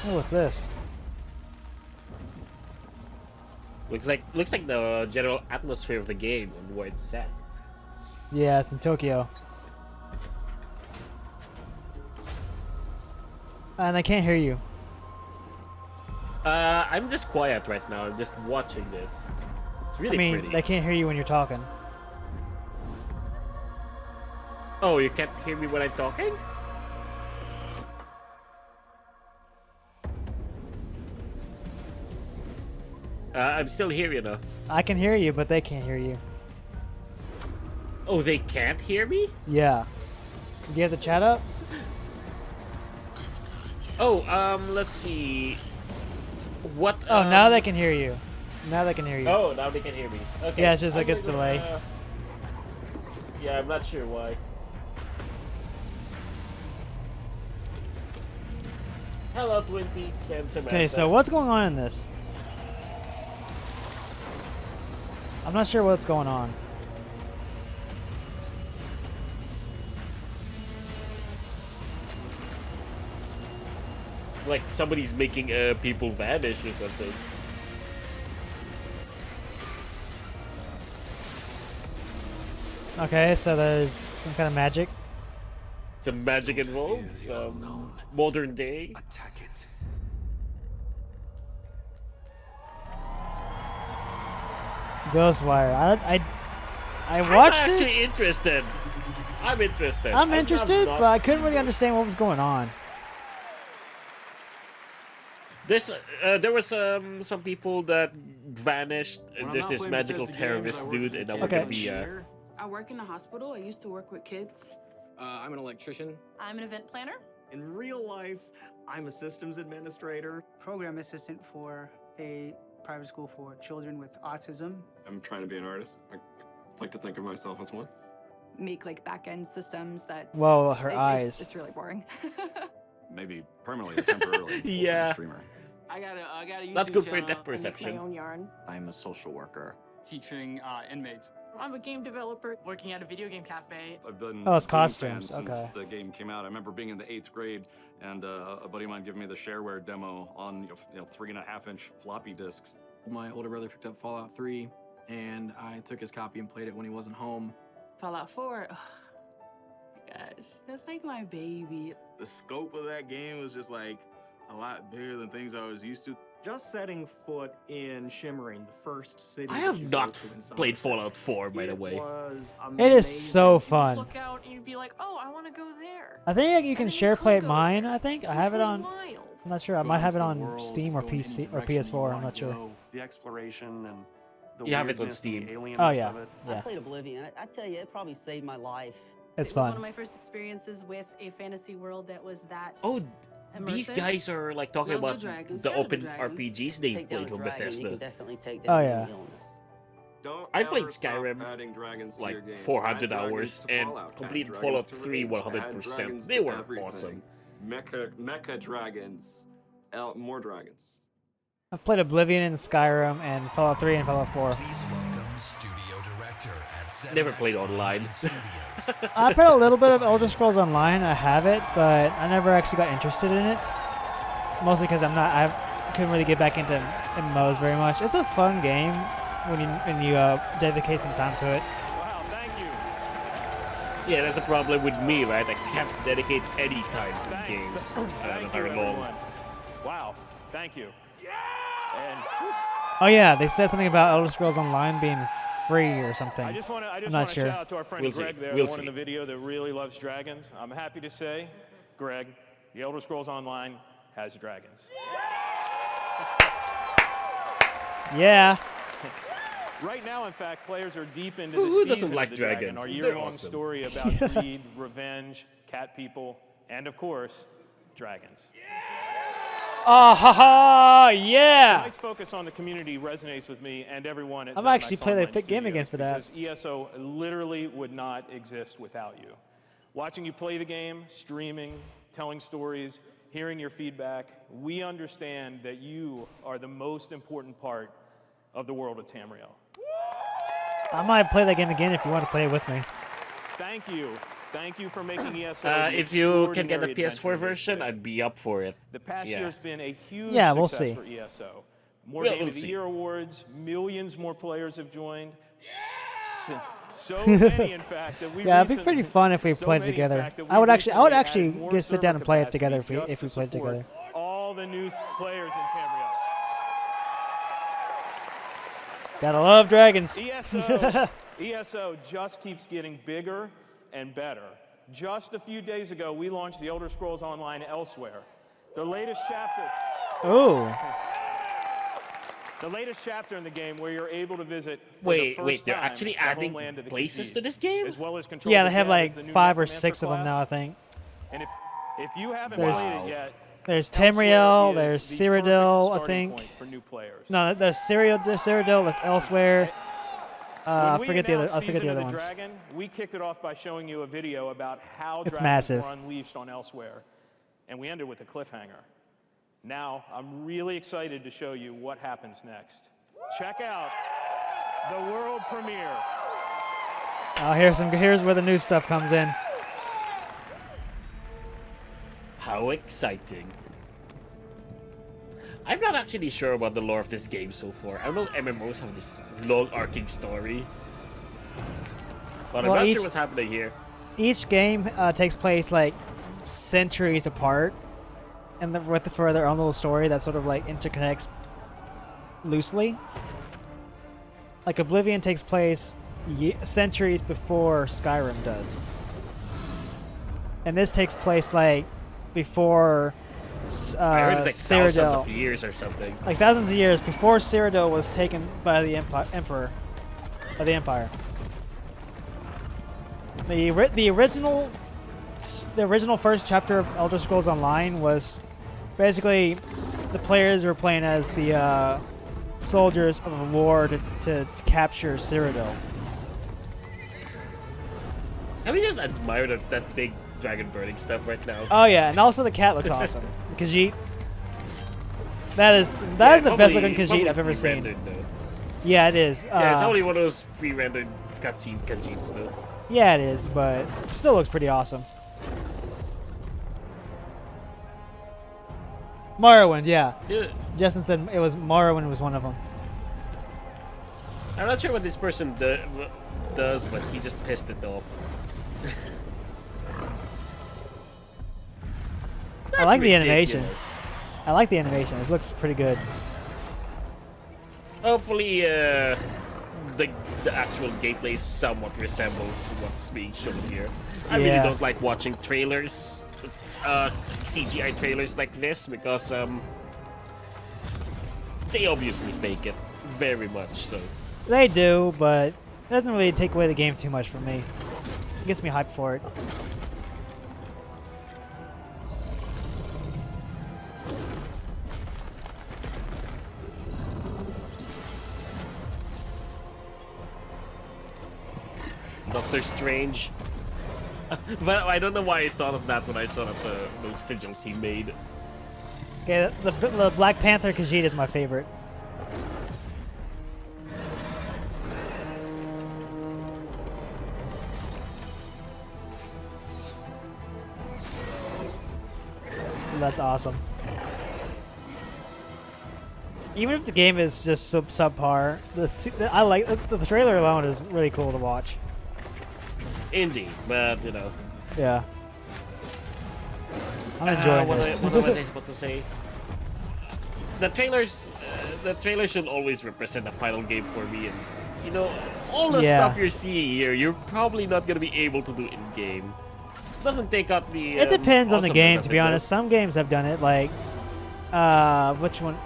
Oh, what's this? Looks like the general atmosphere of the game and where it's set. Yeah, it's in Tokyo. And I can't hear you. I'm just quiet right now. I'm just watching this. It's really pretty. They can't hear you when you're talking. Oh, you can't hear me when I'm talking? I'm still here, you know. I can hear you, but they can't hear you. Oh, they can't hear me? Yeah. Do you have the chat up? Oh, let's see. What? Oh, now they can hear you. Now they can hear you. Oh, now they can hear me. Okay. Yeah, it's just like it's delay. Yeah, I'm not sure why. Hello, Twin Peaks and Samantha. Okay, so what's going on in this? I'm not sure what's going on. Like somebody's making people vanish or something. Okay, so there's some kind of magic. Some magic involved. Some modern day. Attack it. Ghostwire. I watched I'm it. actually interested. I'm interested. I'm interested, but I couldn't really understand what was going on. This there was some people that vanished. And there's this magical terrorist dude, and I want to be. I work in a hospital. I used to work with kids. I'm an electrician. I'm an event planner. In real life, I'm a systems administrator. Program assistant for a private school for children with autism. I'm trying to be an artist. I like to think of myself as one. Make like back-end systems that. Whoa, her eyes. It's really boring. Maybe permanently or temporarily. Yeah. Streamer. I gotta use Not good for depth perception. my own yarn. I'm a social worker. Teaching inmates. I'm a game developer working at a video game cafe. I've been Oh, it's a game costumes, fan okay. since the game came out. I remember being in the 8th grade and a buddy of mine giving me the shareware demo on 3.5-inch floppy disks. My older brother picked up Fallout 3, and I took his copy and played it when he wasn't home. Fallout 4. Oh, my gosh, that's like my baby. The scope of that game was just like a lot bigger than things I was used to. Just setting foot in Shimmering, the first city. I have not played Fallout 4, by the way. It is so fun. Look out and you'd be like, oh, I want to go there. I think you can share play at mine. I think I have it on. Wild. I'm not sure. I might have it on Steam or PC or PS4. I'm not sure. The exploration and the You have it on weirdness and Steam. the alienness Oh yeah, of it. yeah. I played Oblivion. I tell you, it probably saved my life. It's It was fun. one of my first experiences with a fantasy world that was that. Oh, these immersive. guys are like talking Love the about dragons. the Get rid of open the dragons. RPGs they Take down played a from dragon, you Bethesda. can definitely take Oh down yeah. the illness. Don't I played ever stop Skyrim adding dragons to like your game. 400 Add dragons hours to and Fallout, add completed dragons Fallout to 3 Reach, add 100%. dragons They to were everything. awesome. Mecha dragons. More dragons. I've played Oblivion and Skyrim and Fallout 3 and Fallout 4. Please welcome studio director at Never played online. I played a little bit of Elder Scrolls Online. I have it, but I never actually got interested in it. Mostly because I couldn't really get back into MMOs very much. It's a fun game when you dedicate some time to it. Wow, thank you. Yeah, that's a problem with me, right? I can't dedicate any time to Thanks. games Thank that you, are long. everyone. Wow, thank you. And Oh yeah, they said something about Elder Scrolls Online being free or something. I just want I'm to not sure. shout out to our friend We'll Greg see. there, We'll the one see. in the video that really loves dragons. I'm happy to say, Greg, the Elder Scrolls Online has dragons. Yeah. Right now, in fact, players are deep into Who the season doesn't like of the dragon, dragons? our They're year-long awesome. story about Yeah. greed, revenge, cat people, and of course, dragons. Oh, ha, yeah! Tonight's focus on the community resonates with me and everyone at I'm ZeniMax actually playing the Online game again Studios for that. because ESO literally would not exist without you. Watching you play the game, streaming, telling stories, hearing your feedback, we understand that you are the most important part of the world of Tamriel. I might play that game again if you want to play it with me. Thank you. Thank you for making ESO If you can get the PS4 version, I'd be up for it. The past year has been a huge we'll success see. for ESO. More We'll Game of the see. Year awards, millions more players have joined. So many, in fact, that we Yeah, it'd be pretty fun if we played it together. I would actually get sit down and play it together if we played it together. All the new players in Tamriel. Gotta love dragons. ESO just keeps getting bigger and better. Just a few days ago, we launched the Elder Scrolls Online Elsewhere. The latest chapter. Ooh. The latest chapter in the game where you're able to visit for Wait, the first they're time actually the adding homeland of the places Khajiit, to this game? as well as control Yeah, the they have Dead as the like new 5 or Necromancer 6 of them now, I class. think. And if you haven't There's- played it yet, There's Elsewhere Tamriel, is there's the perfect Cyrodiil, I starting think. point for new players. No, there's Cyrodiil, that's elsewhere. I When we forget the announced other Season of the ones. Dragon, we kicked it off by showing you a video about how It's dragons massive. were unleashed on Elsewhere, and we ended with a cliffhanger. Now, I'm really excited to show you what happens next. Check out the world premiere. Oh, here's where the new stuff comes in. How exciting. I'm not actually sure about the lore of this game so far. I know MMOs have this long arcing story. But Well, I'm not each- sure what's happening here. Each game takes place like centuries apart, and for their own little story that sort of like interconnects loosely. Like Oblivion takes place centuries before Skyrim does, and this takes place like before I heard it's like thousands Cyrodiil. of years or something. Like thousands of years before Cyrodiil was taken by the Empire. The original first chapter of Elder Scrolls Online was basically the players were playing as the soldiers of a war to capture Cyrodiil. I mean, just admire that big dragon burning stuff right now. Oh yeah, and also the cat looks awesome. Khajiit. That is the best looking Khajiit I've ever seen. Though. Yeah, it is. Yeah, it's probably one of those pre-rendered cutscene Khajiits though. Yeah, it is, but it still looks pretty awesome. Morrowind, yeah. Justin said it was Morrowind was one of them. I'm not sure what this person does, but he just pissed it off. I like the animation. ridiculous. I like the animation. It looks pretty good. Hopefully, the actual gameplay somewhat resembles what's being shown here. I really Yeah. don't like watching trailers, CGI trailers like this because they obviously fake it very much. So They do, but it doesn't really take away the game too much for me. It gets me hyped for it. Doctor Strange. But I don't know why I thought of that when I saw that those sigils he made. Okay, the Black Panther Khajiit is my favorite. That's awesome. Even if the game is just subpar, I like the trailer alone is really cool to watch. Indeed, but you know. Yeah. I'm enjoying what this. what was I supposed to say? The trailers should always represent the final game for me, and you know, all the Yeah. stuff you're seeing here, you're probably not gonna be able to do in game. Doesn't take out the. It depends on the awesomeness game, of to it, be though. honest. Some games have done it, like which one?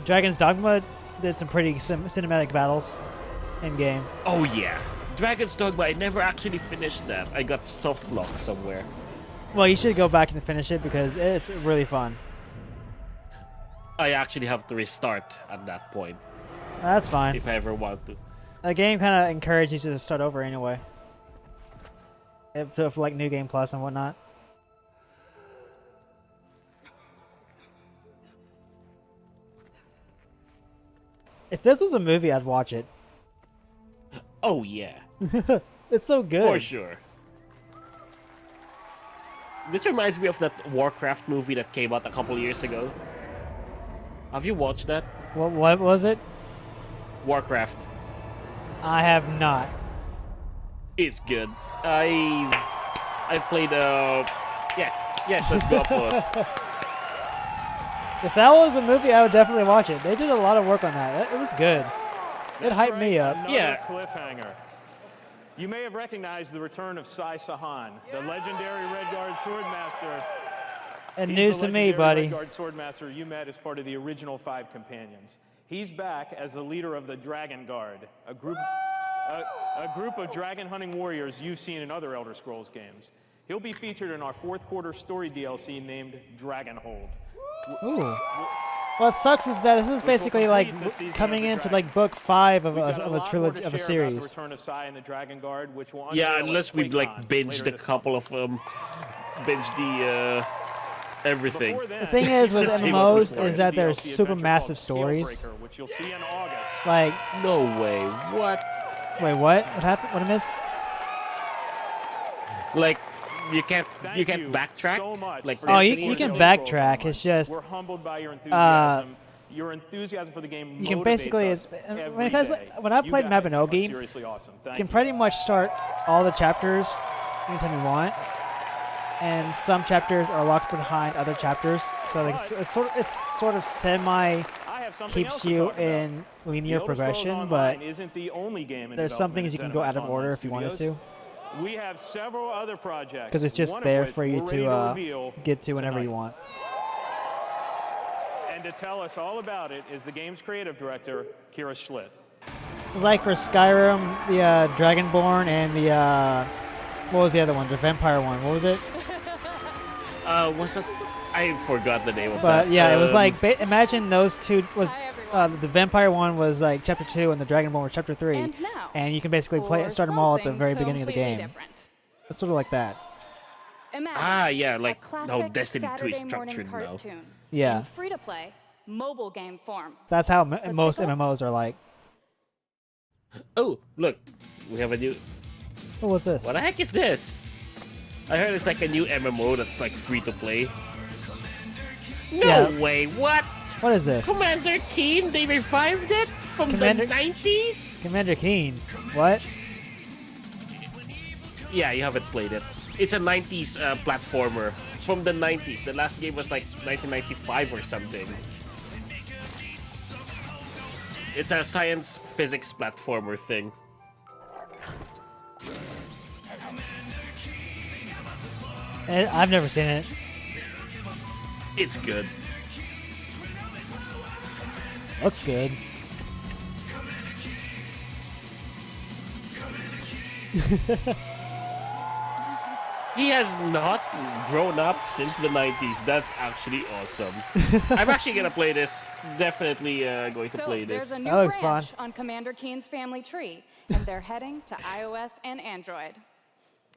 Dragon's Dogma did some pretty cinematic battles in game. Oh yeah, Dragon's Dogma. I never actually finished that. I got soft locked somewhere. Well, you should go back and finish it because it's really fun. I actually have to restart at that point. That's fine. If I ever want to. The game kind of encourages you to start over anyway. For like New Game Plus and whatnot. If this was a movie, I'd watch it. Oh yeah. It's so good. For sure. This reminds me of that Warcraft movie that came out a couple years ago. Have you watched that? What was it? Warcraft. I have not. It's good. I've played yes, let's go applause. If that was a movie, I would definitely watch it. They did a lot of work on that. It was good. It hyped me up. Another cliffhanger. You may have recognized the return of Sai Sahan, the legendary Redguard Swordmaster. And He's news the to me, legendary buddy. Redguard Swordmaster you met as part of the original 5 companions. He's back as the leader of the Dragon Guard, a group of dragon hunting warriors you've seen in other Elder Scrolls games. He'll be featured in our 4th quarter story DLC named Dragonhold. Ooh. What sucks is that this is basically like coming into like book 5 of a trilogy of a series. Return of Sai and the Dragon Guard, which will Yeah, unveil unless at we've like QuakeCon binged later a this couple of binged the everything. The thing is with MMOs is that they're super massive stories. which you'll see in August. Like, no way. What? Wait, what? What happened? What I missed? Like you can't backtrack. So much like for you can backtrack. It's just we're humbled by your enthusiasm. Your enthusiasm for the game. You can basically when I played Mabinogi, seriously awesome. you can pretty much start all the chapters anytime you want, and some chapters are locked behind other chapters. So like, it's sort of semi keeps you in linear progression, but isn't the only game in there's some development things you at can go out of ZeniMax order Online if you wanted to. Studios. We have several other projects. Because it's just one of there which for you we're ready to reveal get to whenever tonight. you want. And to tell us all about it is the game's creative director, Kira Schlitt. It's like for Skyrim, the Dragonborn, and the what was the other one? The vampire one. What was it? What's that? I forgot the name of that. But yeah, it was like imagine those two was the vampire one was like chapter 2 and the Dragonborn was chapter 3, and you can basically start them all at the very beginning of the game. It's sort of like that. Yeah, like how Destiny 2 is structured now. Yeah. Free to play, mobile game form. That's how most MMOs are like. Oh, look, we have a new. What was this? What the heck is this? I heard it's like a new MMO that's like free to play. No way! What? What is this? Commander Keen? They revived it from the 90s? Commander Keen. What? Yeah, you haven't played it. It's a 90s platformer from the 90s. The last game was like 1995 or something. It's a science physics platformer thing. I've never seen it. It's good. Looks good. He has not grown up since the 90s. That's actually awesome. I'm actually gonna play this. Definitely going to play this. There's a new branch on Commander Keen's family tree, and they're heading to iOS and Android.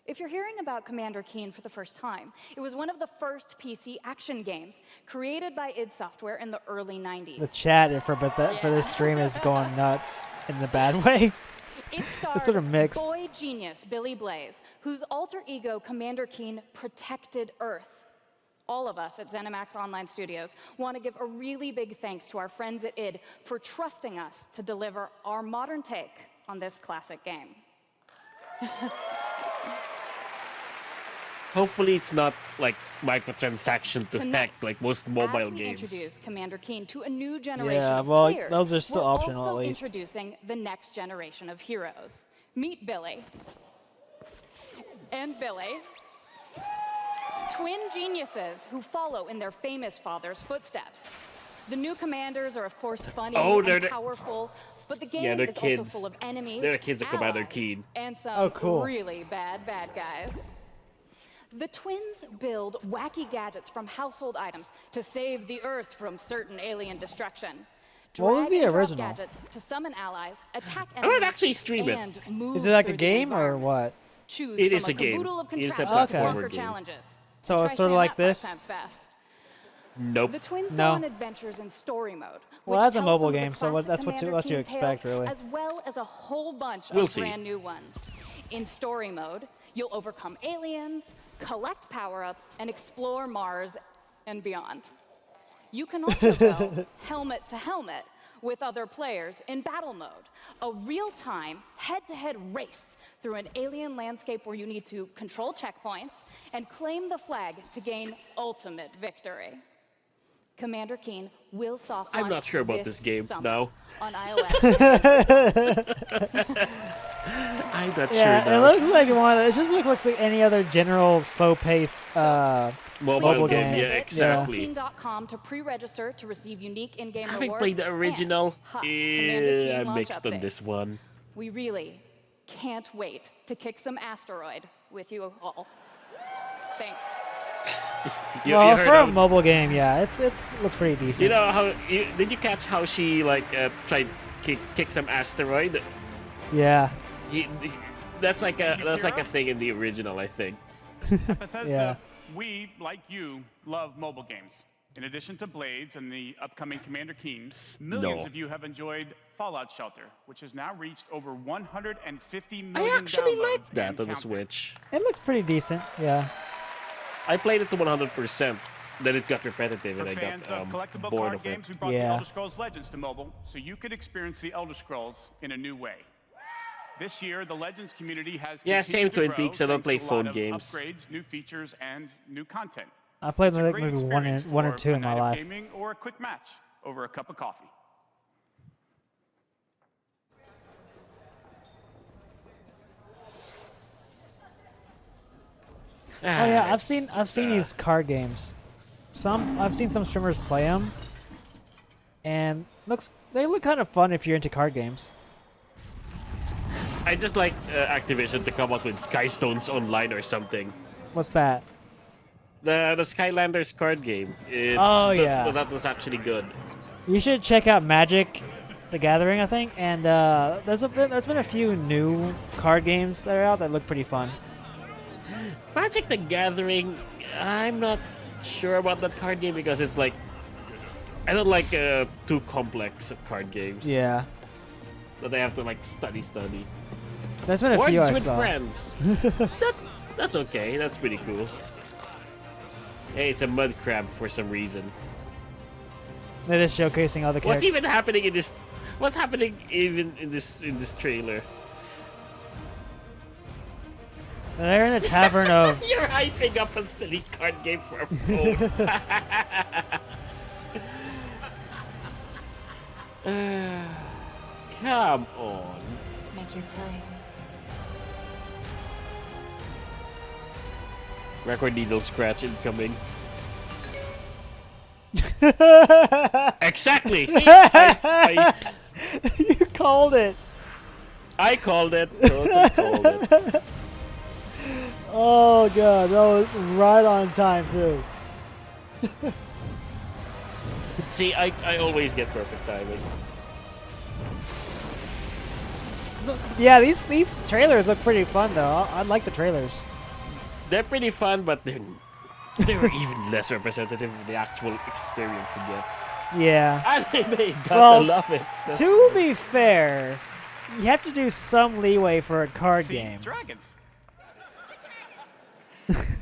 If you're hearing about Commander Keen for the first time, it was one of the first PC action games created by id Software in the early 90s. The chat for this stream is going nuts in the bad way. It's sort of mixed. Boy genius Billy Blaze, whose alter ego Commander Keen protected Earth. All of us at ZeniMax Online Studios want to give a really big thanks to our friends at id for trusting us to deliver our modern take on this classic game. Hopefully it's not like microtransaction to Tonight, heck like most mobile as we games. introduce Commander Keen to a new generation Yeah, of well, players, those are still we're optional also at least. introducing the next generation of heroes. Meet Billy. And Billy. Twin geniuses who follow in their famous father's footsteps. The new commanders are, of course, funny and powerful, but the game is also full of enemies, They're the kids of Commander allies, Keen. and some cool. really bad guys. The twins build wacky gadgets from household items to save the Earth from certain alien destruction. What was the Drag and drop original? gadgets to summon allies, attack I might enemies, actually stream it. and move Is it like a through the game or environment. what? Choose It from is a game. caboodle of It is a contraptions to platformer conquer game. challenges. So Try it's sort of saying like that 5 this? times fast. Nope. The twins No. go on adventures in story mode. Well, which that's a tells mobile some of the game, so classic that's what Commander you Keen expect, tales, really. As well as a whole bunch We'll of see. brand new ones. In story mode, you'll overcome aliens, collect power-ups, and explore Mars and beyond. You can also go helmet to helmet with other players in battle mode, a real-time, head-to-head race through an alien landscape where you need to control checkpoints and claim the flag to gain ultimate victory. Commander Keen will soft launch I'm not sure about this game summer now. on iOS. I'm not Yeah, sure it now. looks like one. It just looks like any other general slow-paced mobile game. Yeah, exactly. Keen.com to pre-register to receive unique in-game Having rewards. played the original, and hot Commander Keen I'm launch mixed on this updates. one. We really can't wait to kick some asteroid with you all. Thanks. Well, heard for a how mobile game, yeah, it looks pretty decent. You know how? Did you catch how she like tried kick some asteroid? Yeah. That's like a thing in the original, I think. At Bethesda, Yeah. we, like you, love mobile games. In addition to Blades and the upcoming Commander Keen, millions of you have enjoyed Fallout Shelter, which has now reached over 150 million I actually downloads liked that and on the counting. Switch. It looks pretty decent, yeah. I played it to 100%. Then it got repetitive, and For I fans got of collectible bored card of it. games, we brought the Yeah. Elder Scrolls Legends to mobile, so you could experience the Elder Scrolls in a new way. This year, the Legends community has Yeah, same continued to Twin grow Peaks. I don't thanks play to a lot phone of games. Upgrades, new features, and new content. I played It's a like great maybe experience one or for two a in my night of life. Gaming or a quick match over a cup of coffee. Oh yeah, I've seen these card games. I've seen some streamers play them, and they look kind of fun if you're into card games. I just like Activision to come up with Skystones Online or something. What's that? The Skylanders card game. Yeah. That was actually good. You should check out Magic: The Gathering, I think, and there's been a few new card games that are out that look pretty fun. Magic: The Gathering. I'm not sure about that card game because it's like I don't like too complex card games. Yeah. That I have to like study. There's been a few I Words with saw. Friends. That's okay. That's pretty cool. Hey, it's a mud crab for some reason. They're just showcasing all the What's characters. even happening in this? What's happening even in this trailer? They're in a tavern of. You're hyping up a silly card game for a phone. Come on. Make your play. Record needle scratch incoming. Exactly. See? You called it. I called it. Totally called it. Oh god, that was right on time too. See, I always get perfect timing. Yeah, these trailers look pretty fun though. I like the trailers. They're pretty fun, but they're even less representative of the actual experience you get. Yeah. Anime, gotta love it. To be fair, you have to do some leeway for a card game. Dragons.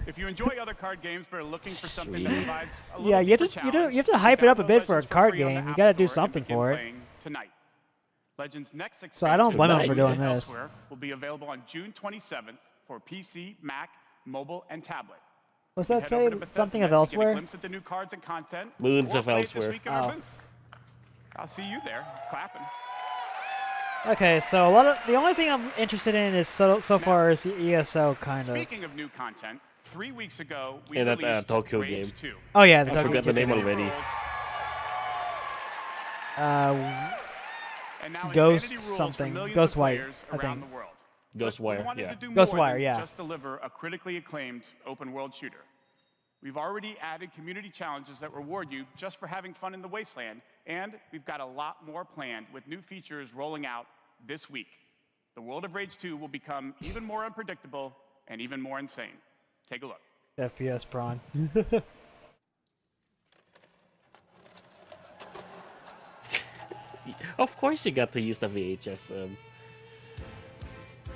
If you enjoy other card games but are looking for something that provides a little Yeah, you deeper have to hype it up a download bit for a Legends card free on the game. You App gotta do Store and something begin for it. playing tonight. Legends' next So I don't blame them expansion, for doing Legends this. Elsewhere, will be available on June 27th for PC, Mac, mobile, and tablet. What's You that can head say? over to Bethesda Something of Net to get a Elsewhere? glimpse at the new cards and content, Moons or of play it this Elsewhere. week in our Oh. booth. I'll see you there, clapping. Okay, so the only thing I'm interested in is so far is the ESO kind of. Speaking of new content, 3 weeks ago, we In that released Tokyo Rage game. 2. Oh yeah, the I Tokyo forgot the game. name already. And now Ghost Insanity rules for something. millions Ghost of White, players I around think. the world. We Ghostwire, wanted yeah. to do more Ghostwire, than yeah. just deliver a critically acclaimed open world shooter. We've already added community challenges that reward you just for having fun in the wasteland, and we've got a lot more planned with new features rolling out this week. The World of Rage 2 will become even more unpredictable and even more insane. Take a look. FPS prawn. Of course you got to use the VHS.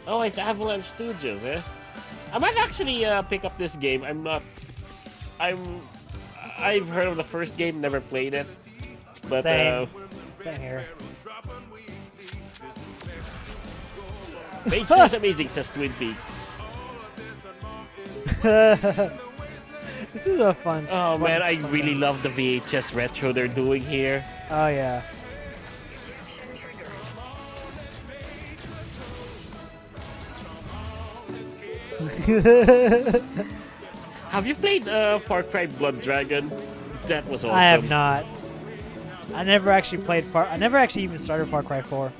Oh, it's Avalanche Studios, eh? I might actually pick up this game. I've heard of the first game, never played it. But Same here. Page 2 is amazing, says Twin Peaks. This is a fun. Oh fun, man, I fun really game. love the VHS retro they're doing here. Oh yeah. Have you played Far Cry Blood Dragon? That was awesome. I have not. I never actually played I never actually even started Far Cry 4.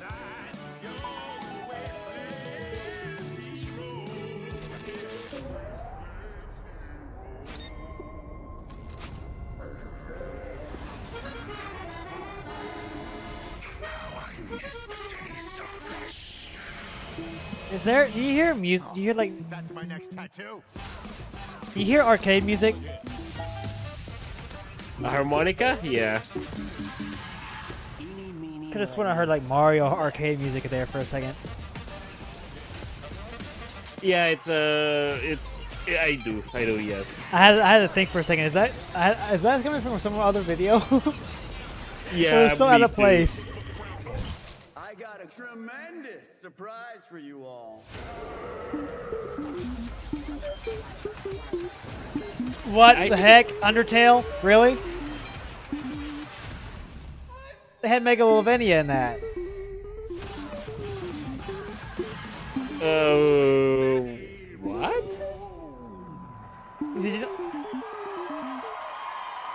Is there? Do you hear music? Do you hear like? That's my next tattoo. Do you hear arcade music? A harmonica? Yeah. Could have sworn I heard like Mario arcade music there for a second. Yeah, I do, yes. I had to think for a second. Is that coming from some other video? Yeah, it was so me out of too. place. I got a tremendous surprise for you all. What the heck? Undertale? Really? They had Megalovania in that. What? Did you know?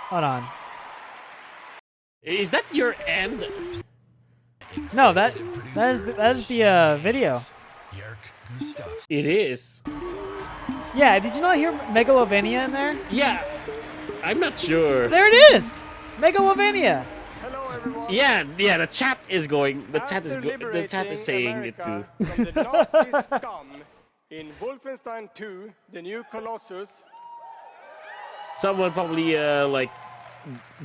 Hold on. Is that your end? No, that is the video. It is. Yeah, did you not hear Megalovania in there? Yeah, I'm not sure. There it is, Megalovania. Yeah, the chat is going. The chat is saying it too. From the Nazi scum in Wolfenstein 2, the new Colossus. Someone probably like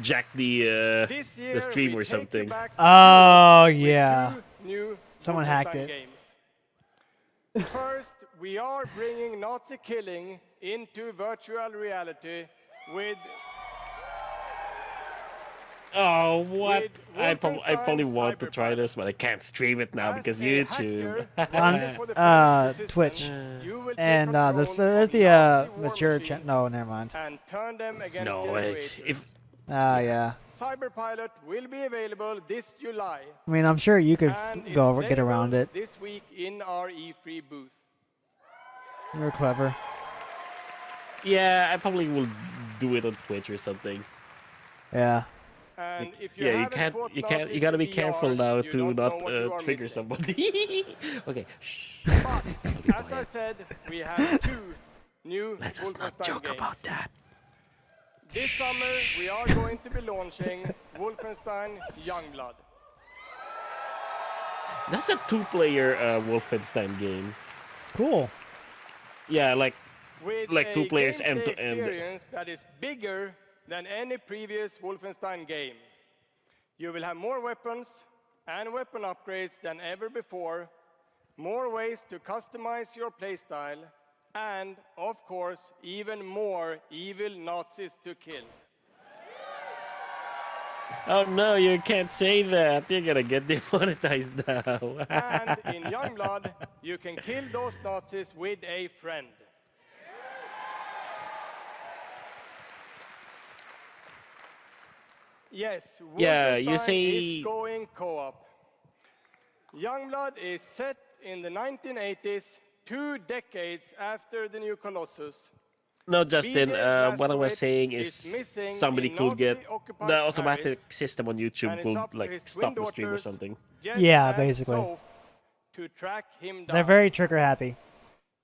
jacked the stream or something. Oh yeah. New Someone hacked it. Games. First, we are bringing Nazi killing into virtual reality with. Oh, what? I probably want to try this, but I can't stream it now because YouTube. On Twitch. And there's the mature chat. No, never mind. And turn them against No, if. Yeah. Cyberpilot will be available this July. I mean, I'm sure you could and it's get around it. This week in our E3 booth. You're clever. Yeah, I probably will do it on Twitch or something. Yeah. And if you Yeah, you gotta be careful now to not trigger somebody. Okay. Shh. But, as I said, we have two new Let us not joke games. about that. This summer, we are going to be launching Wolfenstein Youngblood. That's a two-player Wolfenstein game. Cool. Yeah, like With two a players gameplay end to end. experience that is bigger than any previous Wolfenstein game. You will have more weapons and weapon upgrades than ever before, more ways to customize your playstyle, and, of course, even more evil Nazis to kill. Oh no, you can't say that. You're gonna get demonetized now. And in Youngblood, you can kill those Nazis with a friend. Yes, Yeah, you Wolfenstein say- is going co-op. Youngblood is set in the 1980s, 2 decades after the new Colossus. No, Justin, BJ what I was Blazkowicz saying is is missing somebody in could get Nazi-occupied the automatic Paris, system on YouTube and it's could up to like his stop twin the stream or daughters, something. Jess Yeah, and basically. Soph, to track him down. They're very trigger happy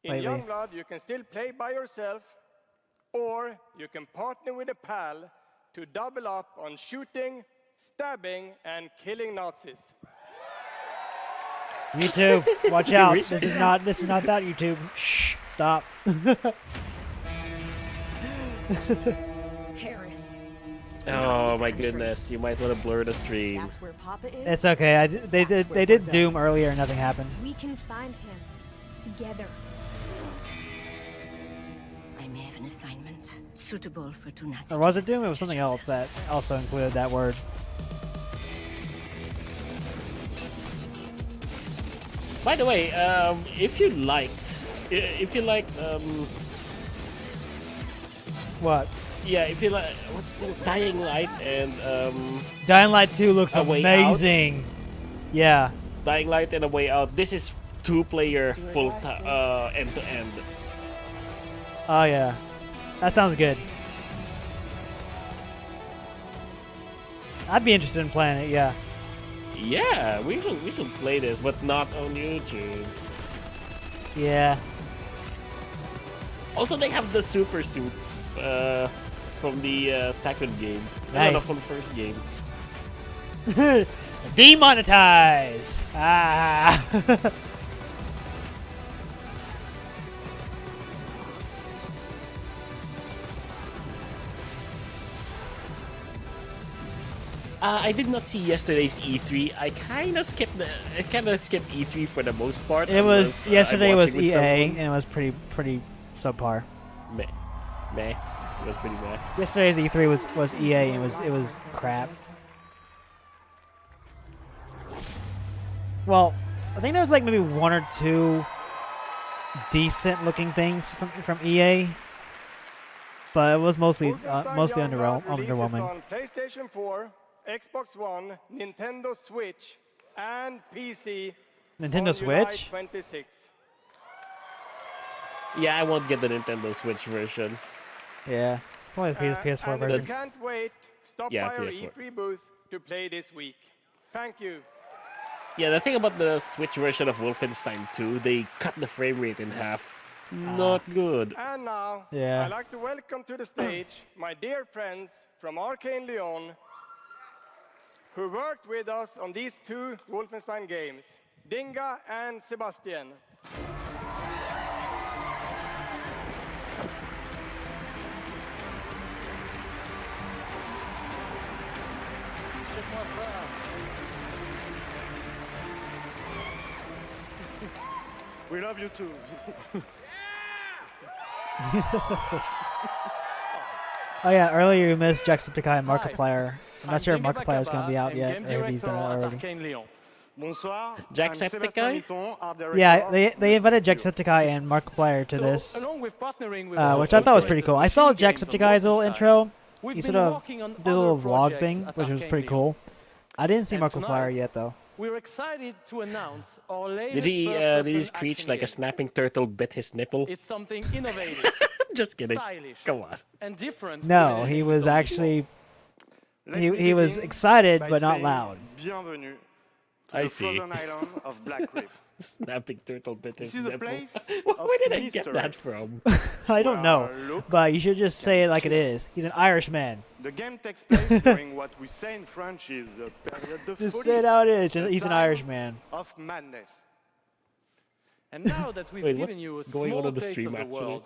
In lately. Youngblood, you can still play by yourself, or you can partner with a pal to double up on shooting, stabbing, and killing Nazis. YouTube, watch out. This is not that YouTube. Shh, stop. Paris. Oh my goodness, you might want to blur the stream. That's where Papa is. It's okay. They did Doom earlier and nothing happened. We can find him together. I may have an assignment suitable for two Nazi. Or was it Doom? It was something else that also included that word. By the way, if you liked, What? Yeah, if you like Dying Light and Dying Light 2 looks A Way amazing. Yeah. Dying Light and A Way Out. This is 2-player full end to end. Oh yeah. That sounds good. I'd be interested in playing it, yeah. Yeah, we should play this, but not on YouTube. Yeah. Also, they have the super suits from the second game. Nice. No, from the first game. Demonetized! Ah! I did not see yesterday's E3. I kind of skipped E3 for the most part. It was yesterday was EA someone. and it was pretty subpar. Meh. It was pretty meh. Yesterday's E3 was EA and it was crap. Well, I think there was like maybe one or two decent looking things from EA, but it was mostly underwhelming. On PlayStation 4, Xbox One, Nintendo Switch, and PC. Nintendo on July Switch? 26. Yeah, I won't get the Nintendo Switch version. Yeah, probably the PS4 And if version. you can't wait, stop Yeah, by our PS4. E3 booth to play this week. Thank you. Yeah, the thing about the Switch version of Wolfenstein 2, they cut the frame rate in half. Not good. And now, Yeah. I'd like to welcome to the stage my dear friends from Arcane Lyon, who worked with us on these two Wolfenstein games, Dinga and Sebastian. We love you too. Oh yeah, earlier you missed Jacksepticeye and Markiplier. I'm not sure if Markiplier is going to be out yet, or if he's done it already. Bonsoir. Jacksepticeye? Yeah, they invited Jacksepticeye and Markiplier to this, Along with partnering with which I thought was pretty cool. I saw Jacksepticeye's little intro. He sort of did a little vlog thing, which was pretty cool. I didn't see Markiplier yet though. We're excited to announce our latest Did he first-person screech action like a game. snapping turtle bit his nipple? It's something innovative, Just kidding. stylish, Come on. and different. No, he was actually he was excited but not loud. Bienvenue to I the see. frozen island of Black Reef. Snapping turtle bit his This is a nipple. place Where of did I get mystery. that from? I don't know, but you should just say it like it is. He's an Irishman. The game takes place during what we say in French is a period de Just folie, say it how it is. a He's an time Irishman. of madness. And now that we've Wait, what's given you a going on small on the taste stream, of the actually? world,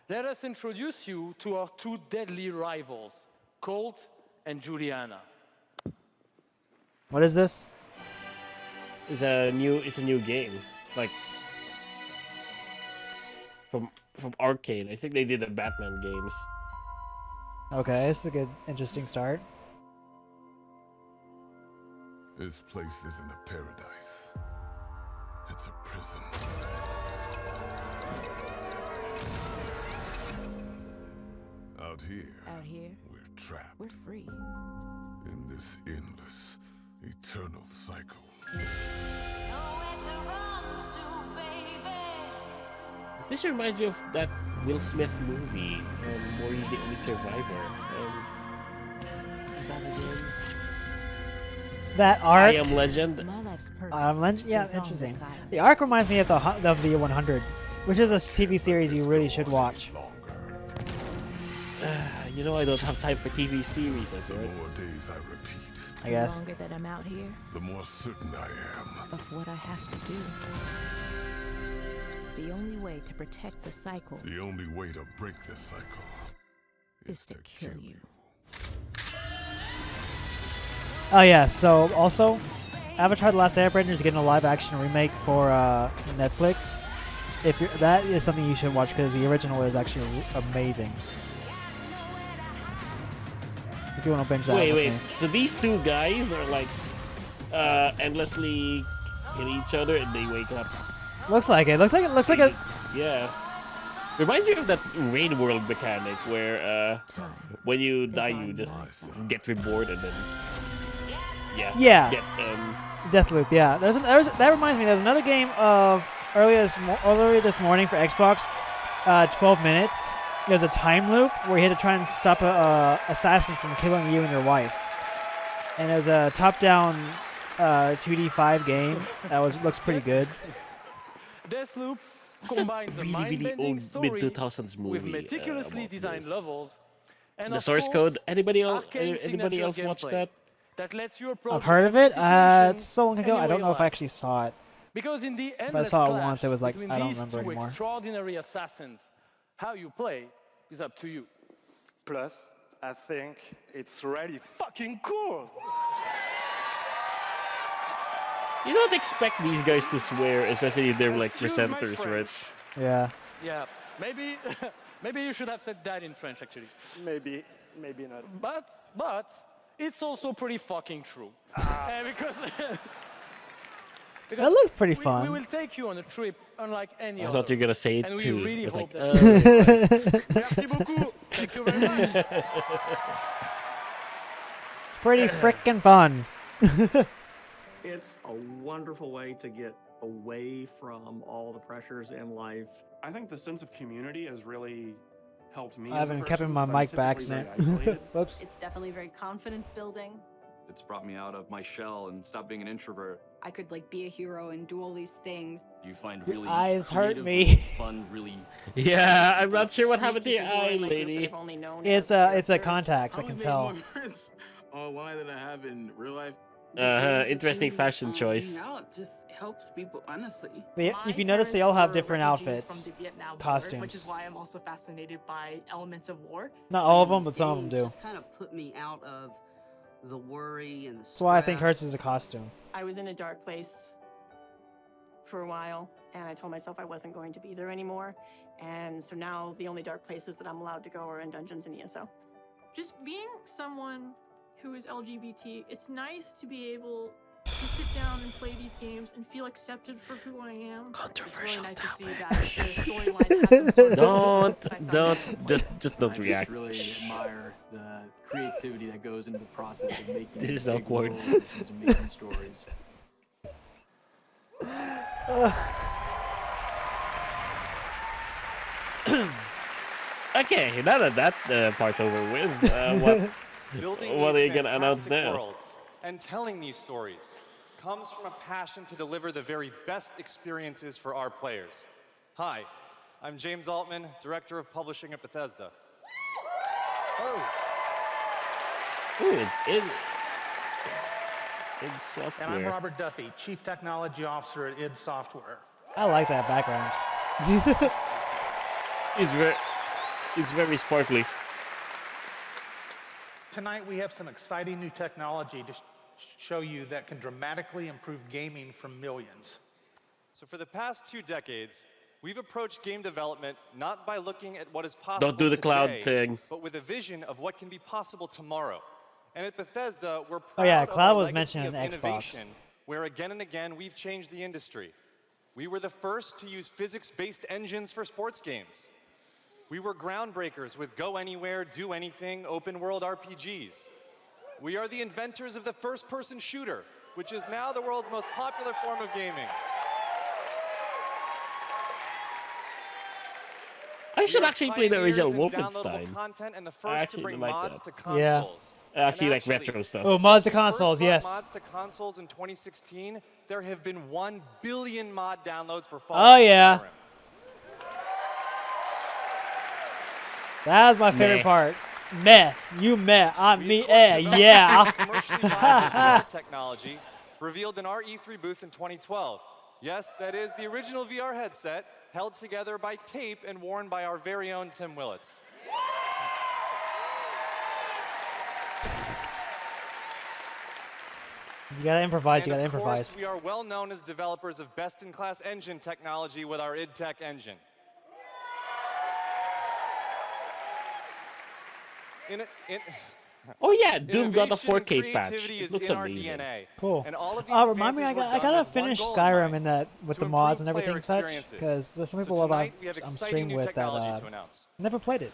let us introduce you to our two deadly rivals, Colt and Juliana. What is this? It's a new game, like from Arcane. I think they did the Batman games. Okay, this is a good, interesting start. This place isn't a paradise. It's a prison. Out here, we're trapped. We're free. In this endless, eternal cycle. This reminds me of that Will Smith movie where he's the only survivor. Is that again? That arc. I Am Legend. Yeah, interesting. The arc reminds me of the 100, which is a TV series you really should watch. You know I don't have time for TV series, I swear. The more days I repeat, I guess. The longer that I'm out here, the more certain I am of what I have to do. The only way to protect the cycle the only way to break this cycle is to kill you. Oh yeah, so also, Avatar: The Last Airbender is getting a live-action remake for Netflix. That is something you should watch because the original is actually amazing. If you want to binge that. Wait. So these two guys are like endlessly killing each other, and they wake up. Looks like it. Looks like a. Yeah. Reminds me of that Rain World mechanic where when you die, you just get reborn and then. Yeah. Get, Deathloop. Yeah. That reminds me. There's another game of earlier this morning for Xbox. 12 minutes. There's a time loop where you had to try and stop a assassin from killing you and your wife. And it was a top-down 2D5 game that looks pretty good. Deathloop combines the really old mid-2000s movie. with meticulously designed levels. And the of source course, code. Anybody arcane else signature watch gameplay that? That lets you approach I've heard of it. It's so long ago. any I don't way know you if I like. actually saw it. Because in the If I endless saw it clash once, it was like, between I don't these remember two anymore. extraordinary assassins, how you play is up to you. Plus, I think it's really fucking cool. You don't expect these guys to swear, especially if they're like Excuse my presenters, right? French. Yeah. Yeah, maybe maybe you should have said that in French, actually. Maybe not. But it's also pretty fucking true. Because That looks pretty we fun. will take you on a trip unlike any I other. thought you were gonna say it and too. we really It's hope like, that Merci beaucoup. Thank you very much. It's pretty frickin' fun. It's a wonderful way to get away from all the pressures in life. I think the sense of community has really helped me. I haven't kept my mic back, Snap. Whoops. It's definitely very confidence building. It's brought me out of my shell and stopped being an introvert. I could like be a hero and do all these things. You find Your really eyes hurt creative, me. really fun, really. Yeah, I'm not sure what happened to your eye, lady. It's a contacts. I can tell. Online than I have in real life. Interesting fashion choice. No, it just helps people, honestly. If you notice, they all have different refugees outfits, from the Vietnam War, costumes. which is why I'm also fascinated by elements of war. Not all of them, but some of them do. Just kind of put me out of the worry and the That's why I think stress. hers is a costume. I was in a dark place for a while, and I told myself I wasn't going to be there anymore. And so now the only dark places that I'm allowed to go are in dungeons and ESO. Just being someone who is LGBT, it's nice to be able to sit down and play these games and feel accepted for who I am. Controversial. It's really nice to see that the storyline has some sort of Just don't I react. just really admire the creativity that goes into the process of making This is big awkward. worlds and these amazing stories. Okay, now that part's over with, what are you gonna announce now? Worlds and telling these stories comes from a passion to deliver the very best experiences for our players. Hi, I'm James Altman, Director of Publishing at Bethesda. Ooh, it's in software. And I'm Robert Duffy, Chief Technology Officer at id Software. I like that background. It's very sparkly. Tonight we have some exciting new technology to show you that can dramatically improve gaming for millions. So for the past 2 decades, we've approached game development not by looking at what is possible Don't do the cloud today, thing. but with a vision of what can be possible tomorrow. And at Bethesda, we're proud Oh yeah, of cloud our was legacy mentioned of in Xbox. innovation, where again and again we've changed the industry. We were the first to use physics-based engines for sports games. We were groundbreakers with go anywhere, do anything, open world RPGs. We are the inventors of the first-person shooter, which is now the world's most popular form of gaming. I should We are actually play the pioneers original in Wolfenstein. downloadable content and the I first to actually bring like mods that. to Yeah. consoles. Actually, like retro stuff. Oh, mods to Since we first consoles, brought yes. Mods to consoles in 2016, there have been 1 billion mod downloads for Oh Fallout yeah. Skyrim. That was my favorite part. Meh. You meh. I'm me. Yeah. Commercially viable VR technology revealed in our E3 booth in 2012. Yes, that is the original VR headset held together by tape and worn by our very own Tim Willits. You gotta improvise. And You gotta of course, improvise. we are well known as developers of best-in-class engine technology with our id Tech engine. Oh yeah, Doom got a Innovation and 4K patch. creativity It is looks in our amazing. DNA. Cool. And all of these Remind me, I advances were gotta done with one finish goal in Skyrim mind, in that with to the mods and improve player everything such, experiences. because there's some So people that tonight, we have I'm exciting streaming new with that technology to announce. never played it.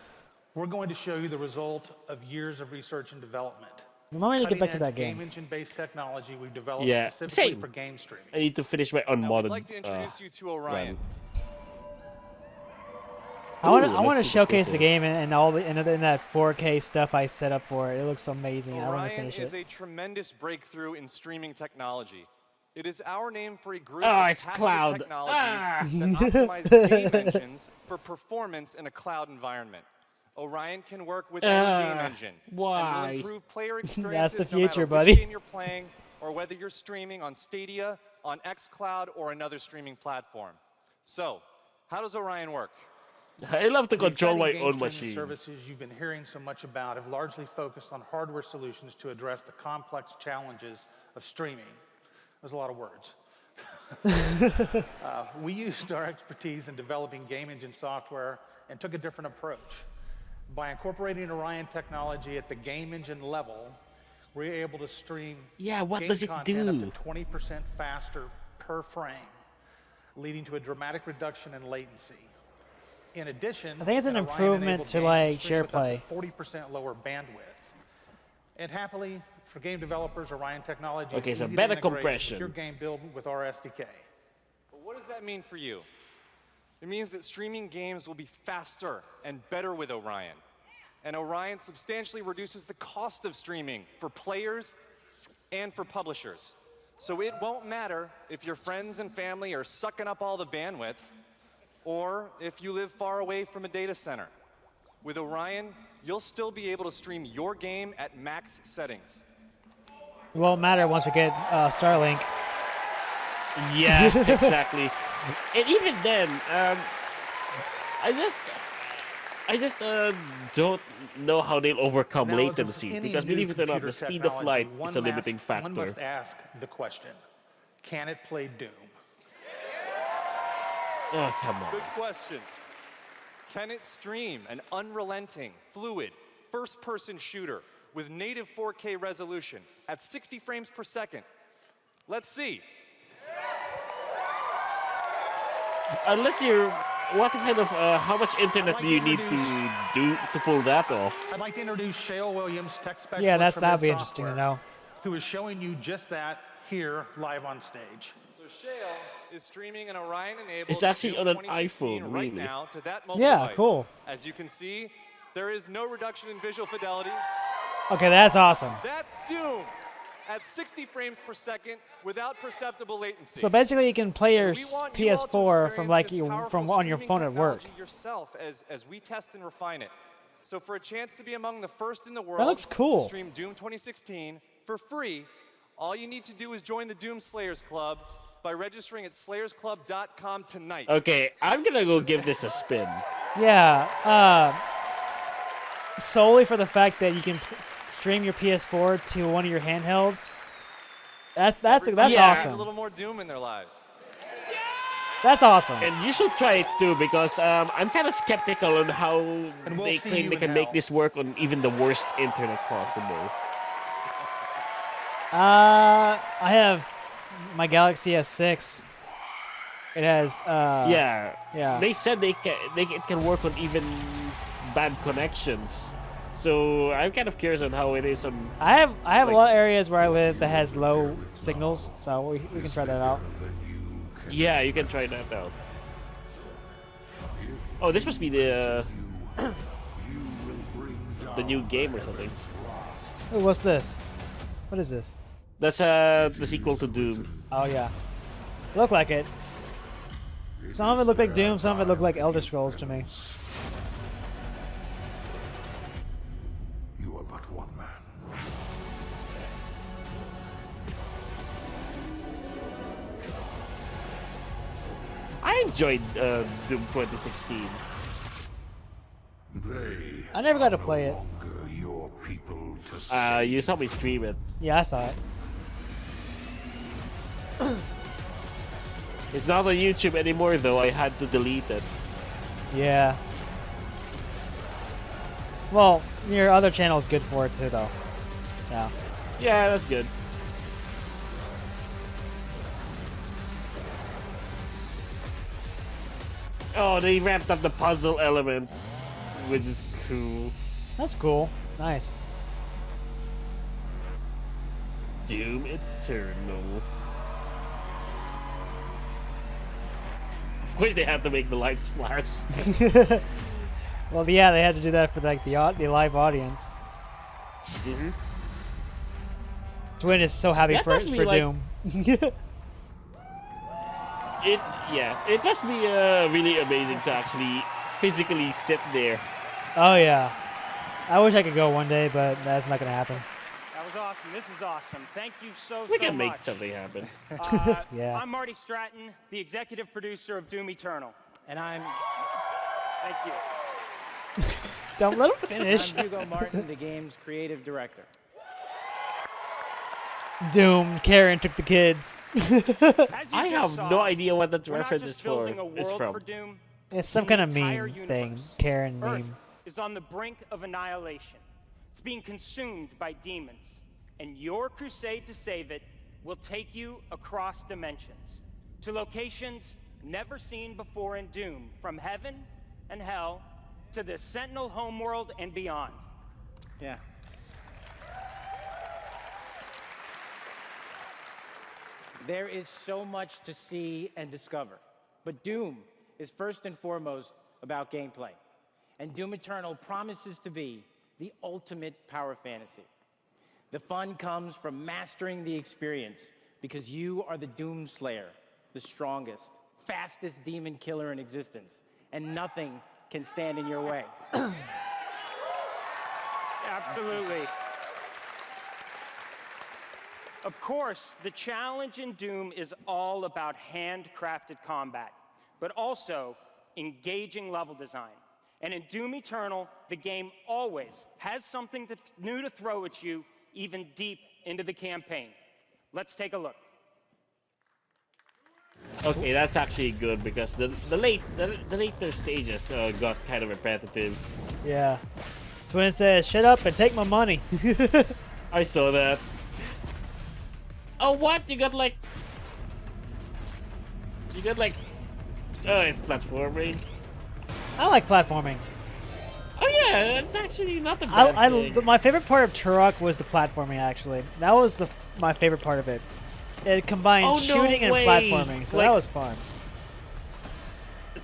We're going to show you the result of years of research and development. Remind me to get back to Cutting-edge that game. engine-based technology we've developed Yeah, specifically same. for game streaming. I need to finish my Now, unmodded. we'd like to introduce you to Orion. I want to let's see what showcase this the is. game and all the in that 4K stuff I set up for it. It looks amazing. I want to Orion finish is it. a tremendous breakthrough in streaming technology. It is our name for a group Oh, of it's patented cloud. technologies that optimize game engines for performance in a cloud environment. Orion can work with any game engine and why? will improve player That's experiences the no matter future, which buddy. game you're playing or whether you're streaming on Stadia, on xCloud, or another streaming platform. So, how does Orion work? I love to The control my exciting game own streaming machines. services you've been hearing so much about have largely focused on hardware solutions to address the complex challenges of streaming. There's a lot of words. We used our expertise in developing game engine software and took a different approach. By incorporating Orion technology at the game engine level, we're able to stream what game does it content do? up to 20% faster per frame, leading to a dramatic reduction in latency. In addition, I think it's an Orion improvement enabled to games like stream share with up to play. 40% lower bandwidth. And happily, for game developers, Orion technology Okay, is so easy to better integrate compression. with your game build with our SDK. But what does that mean for you? It means that streaming games will be faster and better with Orion. And Orion substantially reduces the cost of streaming for players and for publishers. So it won't matter if your friends and family are sucking up all the bandwidth or if you live far away from a data center. With Orion, you'll still be able to stream your game at max settings. It won't matter once we get Starlink. Yeah, exactly. And even then, I just don't know how they'll overcome Now, as with latency any because new believe it or not, computer the speed of technology, light one is a limiting One factor. must ask the question, can it play Doom? Oh, come on. Good question. Can it stream an unrelenting, fluid, first-person shooter with native 4K resolution at 60 frames per second? Let's see. Unless you're, what kind of, how much internet do you need to pull that off? I'd like to introduce Shale Williams, tech specialist Yeah, from that'd be id interesting to Software, know. who is showing you just that here live on stage. So Shale is streaming an Orion-enabled It's actually Doom on an 2016 iPhone, right really. now to that mobile Yeah, device. cool. As you can see, there is no reduction in visual fidelity. Okay, that's awesome. That's Doom at 60 frames per second without perceptible latency. So basically, you can play your We want you all to PS4 from like experience this powerful from on your streaming phone at work. technology yourself as we test and refine it. So for a chance to be among the first in the world looks cool. to stream Doom 2016 for free, all you need to do is join the Doom Slayers Club by registering at slayersclub.com tonight. Okay, I'm gonna go give this a spin. Yeah, solely for the fact that you can stream your PS4 to one of your handhelds. That's Everybody Yeah. has awesome. a little more Doom in their lives. That's awesome. And you should try it too because I'm kind of skeptical on how we'll they see claim you they in can hell. make this work on even the worst internet possible. I have my Galaxy S6. It has. Yeah. Yeah. They said it can work on even bad connections. So I'm kind of curious on how it is on. I have like, a lot of areas where I live that has low signals, so we can try that out. Yeah, you can try that out. Oh, this must be the new game or something. Oh, what's this? What is this? That's the sequel to Doom. Oh yeah, look like it. Some of it looked like Doom, some of it looked like Elder Scrolls to me. You are but one man. I enjoyed Doom 2016. I never got to play it. Your people to You saw me stream it. Yeah, I saw it. It's not on YouTube anymore though, I had to delete it. Yeah. Well, your other channel is good for it too, though. Yeah. Yeah, that's good. Oh, they ramped up the puzzle elements, which is cool. That's cool. Nice. Doom Eternal. Of course, they have to make the lights flash. Well, yeah, they had to do that for like the live audience. Mm-hmm. Twin is so happy That for must be like- Doom. It must be really amazing to actually physically sit there. Oh yeah. I wish I could go one day, but that's not gonna happen. That was awesome. This is awesome. Thank you so We so can make much. something happen. Yeah. I'm Marty Stratton, the executive producer of Doom Eternal, and I'm. Thank you. Don't let him finish. I'm Hugo Martin, the game's creative director. Doom. Karen took the kids. I have no idea what that We're not reference just is for. building a Is world from. for Doom. It's some The kind of entire meme universe. thing. Karen Earth meme. is on the brink of annihilation. It's being consumed by demons, and your crusade to save it will take you across dimensions to locations never seen before in Doom, from heaven and hell to the Sentinel homeworld and beyond. Yeah. There is so much to see and discover, but Doom is first and foremost about gameplay, and Doom Eternal promises to be the ultimate power fantasy. The fun comes from mastering the experience, because you are the Doom Slayer, the strongest, fastest demon killer in existence, and nothing can stand in your way. Absolutely. Of course, the challenge in Doom is all about handcrafted combat, but also engaging level design. And in Doom Eternal, the game always has something new to throw at you, even deep into the campaign. Let's take a look. Okay, that's actually good because the later stages got kind of repetitive. Yeah. Twin says, "Shut up and take my money." I saw that. Oh, what? You got like... Oh, it's platforming. I like platforming. Oh yeah, it's actually not the bad thing. My favorite part of Turok was the platforming. Actually, that was my favorite part of it. It combined shooting and platforming, so that was fun.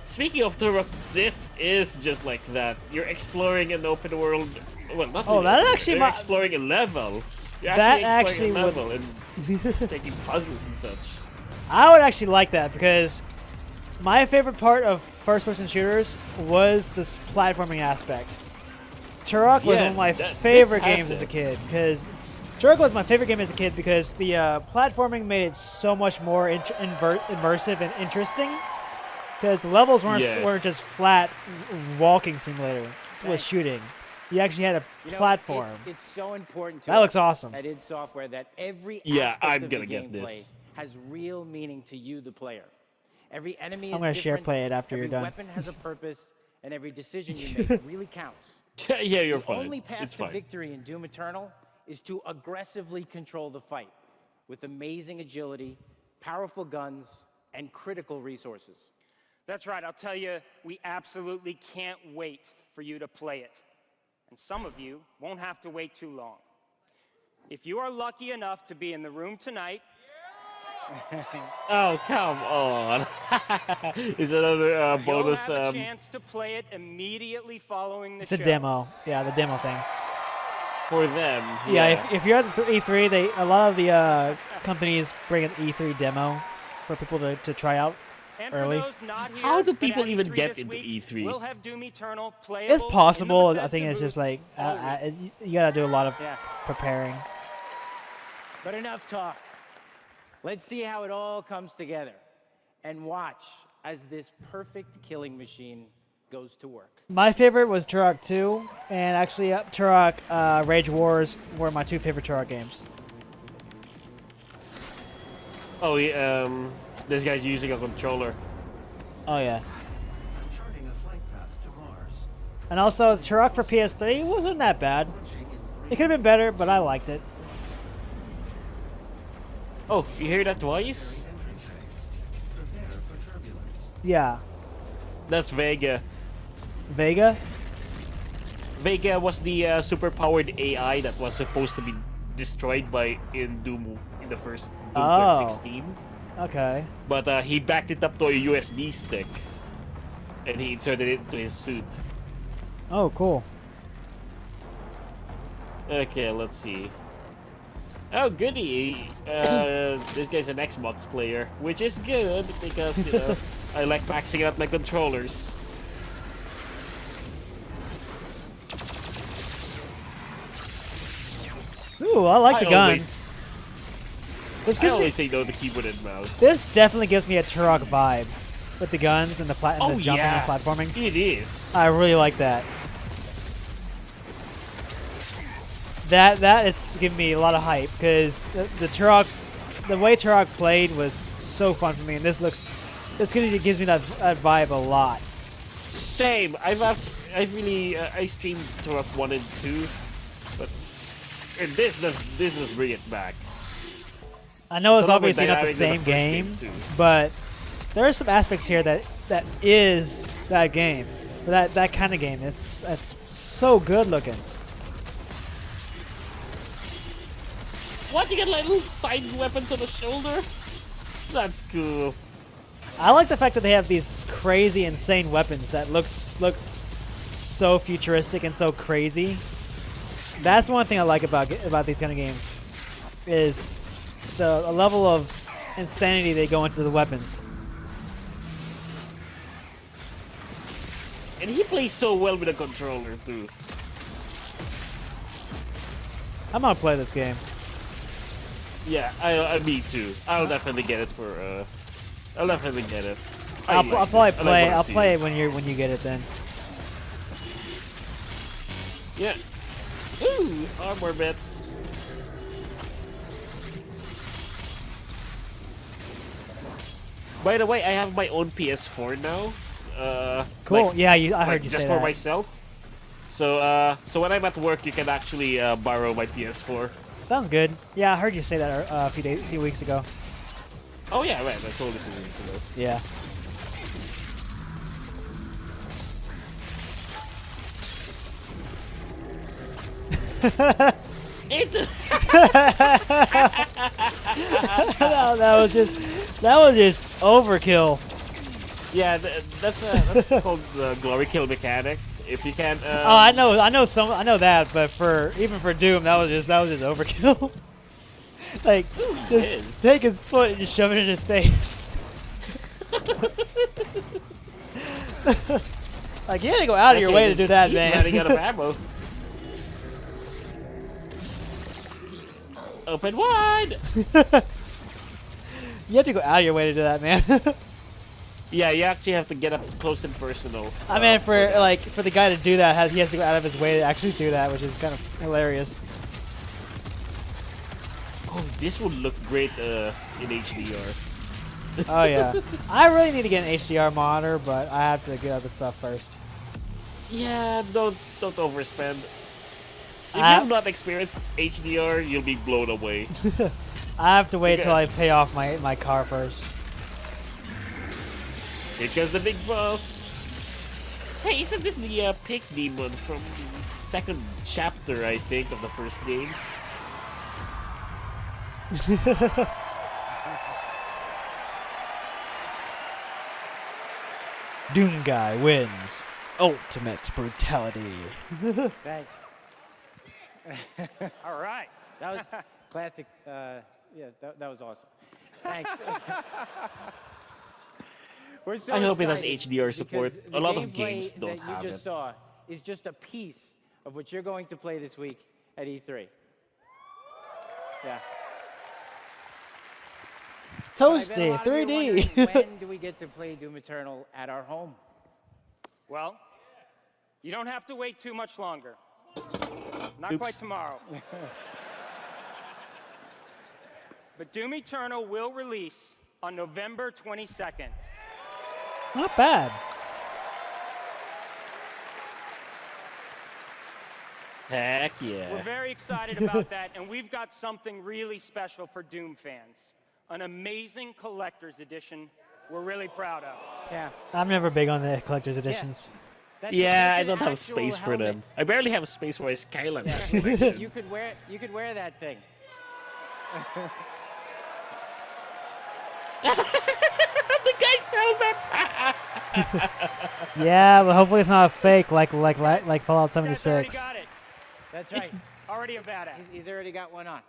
Speaking of Turok, this is just like that. You're exploring an open world. Well, not really that open, actually you're exploring a level. You're that actually exploring actually a level and taking puzzles and such. I would actually like that because my favorite part of first-person shooters was this platforming aspect. Turok was one of my favorite games as a kid because Turok was my favorite game as a kid because the platforming made it so much more immersive and interesting. Because the levels weren't just flat walking simulator with shooting. You actually had a platform. It's so important to that looks awesome. At id Software that every Yeah, aspect I'm of gonna the get gameplay this. has real meaning to you, the player. Every enemy I'm is gonna share different, play it after you're done. Every weapon has a purpose, and every decision you make really counts. Yeah, you're the fine. only path It's to fine. victory in Doom Eternal is to aggressively control the fight with amazing agility, powerful guns, and critical resources. That's right, I'll tell you, we absolutely can't wait for you to play it. And some of you won't have to wait too long. If you are lucky enough to be in the room tonight... Oh, come on. Is another bonus? You'll have a chance to play it immediately following the It's a show. demo. Yeah, the demo thing. for them. Yeah, if you're at the E3, a lot of the companies bring an E3 demo for people to try out early. How do people even get into E3? We'll have Doom Eternal It's playable possible. in the I think it's Bethesda just like booth you gotta do a lot of Yeah. preparing. But enough talk. Let's see how it all comes together and watch as this perfect killing machine goes to work. My favorite was Turok 2, and actually Turok Rage Wars were my two favorite Turok games. Oh, this guy's using a controller. Oh yeah. And also Turok for PS3 wasn't that bad. It could have been better, but I liked it. Oh, you hear that twice? Yeah. That's Vega. Vega? Vega was the super-powered AI that was supposed to be destroyed in Doom in the first Doom 2016. Okay. But he backed it up to a USB stick, and he inserted it into his suit. Oh, cool. Okay, let's see. Oh, goody! This guy's an Xbox player, which is good because you know I like maxing out my controllers. Ooh, I like the guns. I always say no to keyboard and mouse. This definitely gives me a Turok vibe with the guns and the jumping and platforming. It is. I really like that. That is giving me a lot of hype because the Turok, the way Turok played was so fun for me, and this gives me that vibe a lot. Same. I streamed Turok 1 and 2, but this does bring it back. I know it's Some of the obviously not the dynamics in same first game, too. but there are some aspects here that is that game, that kind of game. It's so good looking. What? You get like little side weapons on the shoulder? That's cool. I like the fact that they have these crazy, insane weapons that look so futuristic and so crazy. That's one thing I like about these kind of games, is the level of insanity they go into the weapons. And he plays so well with a controller too. I'm gonna play this game. Yeah, me too. I'll definitely get it for. I'll definitely get it. I'll probably play. I'll see play it. it when you get it then. Yeah. Ooh, armor bits. By the way, I have my own PS4 now. Cool. Like, Yeah, I heard you say just that. for myself. So when I'm at work, you can actually borrow my PS4. Sounds good. Yeah, I heard you say that a few weeks ago. Oh yeah, right. I told you 2 weeks ago. Yeah. that was just overkill. Yeah, that's called the glory kill mechanic. If you can't. Oh, I know that, but even for Doom, that was just overkill. Like, just take his foot and just shove it in his face. Like, you had to go out of your way to do that, man. He's running out of ammo. Open wide! You have to go out of your way to do that, man. Yeah, you actually have to get up close and personal. I mean, for the guy to do that, he has to go out of his way to actually do that, which is kind of hilarious. Oh, this would look great in HDR. Oh yeah, I really need to get an HDR monitor, but I have to get other stuff first. Yeah, don't overspend. If you have not experienced HDR, you'll be blown away. I have to wait till I pay off my car first. Here comes the big boss. Hey, isn't this the pig demon from the second chapter, I think, of the first game? Doom Guy wins. Ultimate brutality. Thanks. All right. That was classic. Yeah, that was awesome. Thanks. We're so I hope it has excited HDR support. because A the lot of gameplay games don't that have you just it. saw is just a piece of what you're going to play this week at E3. Yeah. Toasty, 3D. When do we get to play Doom Eternal at our home? Well, you don't have to wait too much longer. Not quite tomorrow. But Doom Eternal will release on November 22nd. Not bad. Heck yeah. We're very excited about that, and we've got something really special for Doom fans. An amazing collector's edition we're really proud of. Yeah. I'm never big on the collector's editions. Yeah, I don't have space for them. I barely have space for my Skylanders collection. You could wear that thing. The guy's helmet. Yeah, but hopefully it's not a fake like Fallout 76. Got it. That's right. Already a badass. He's already got one on.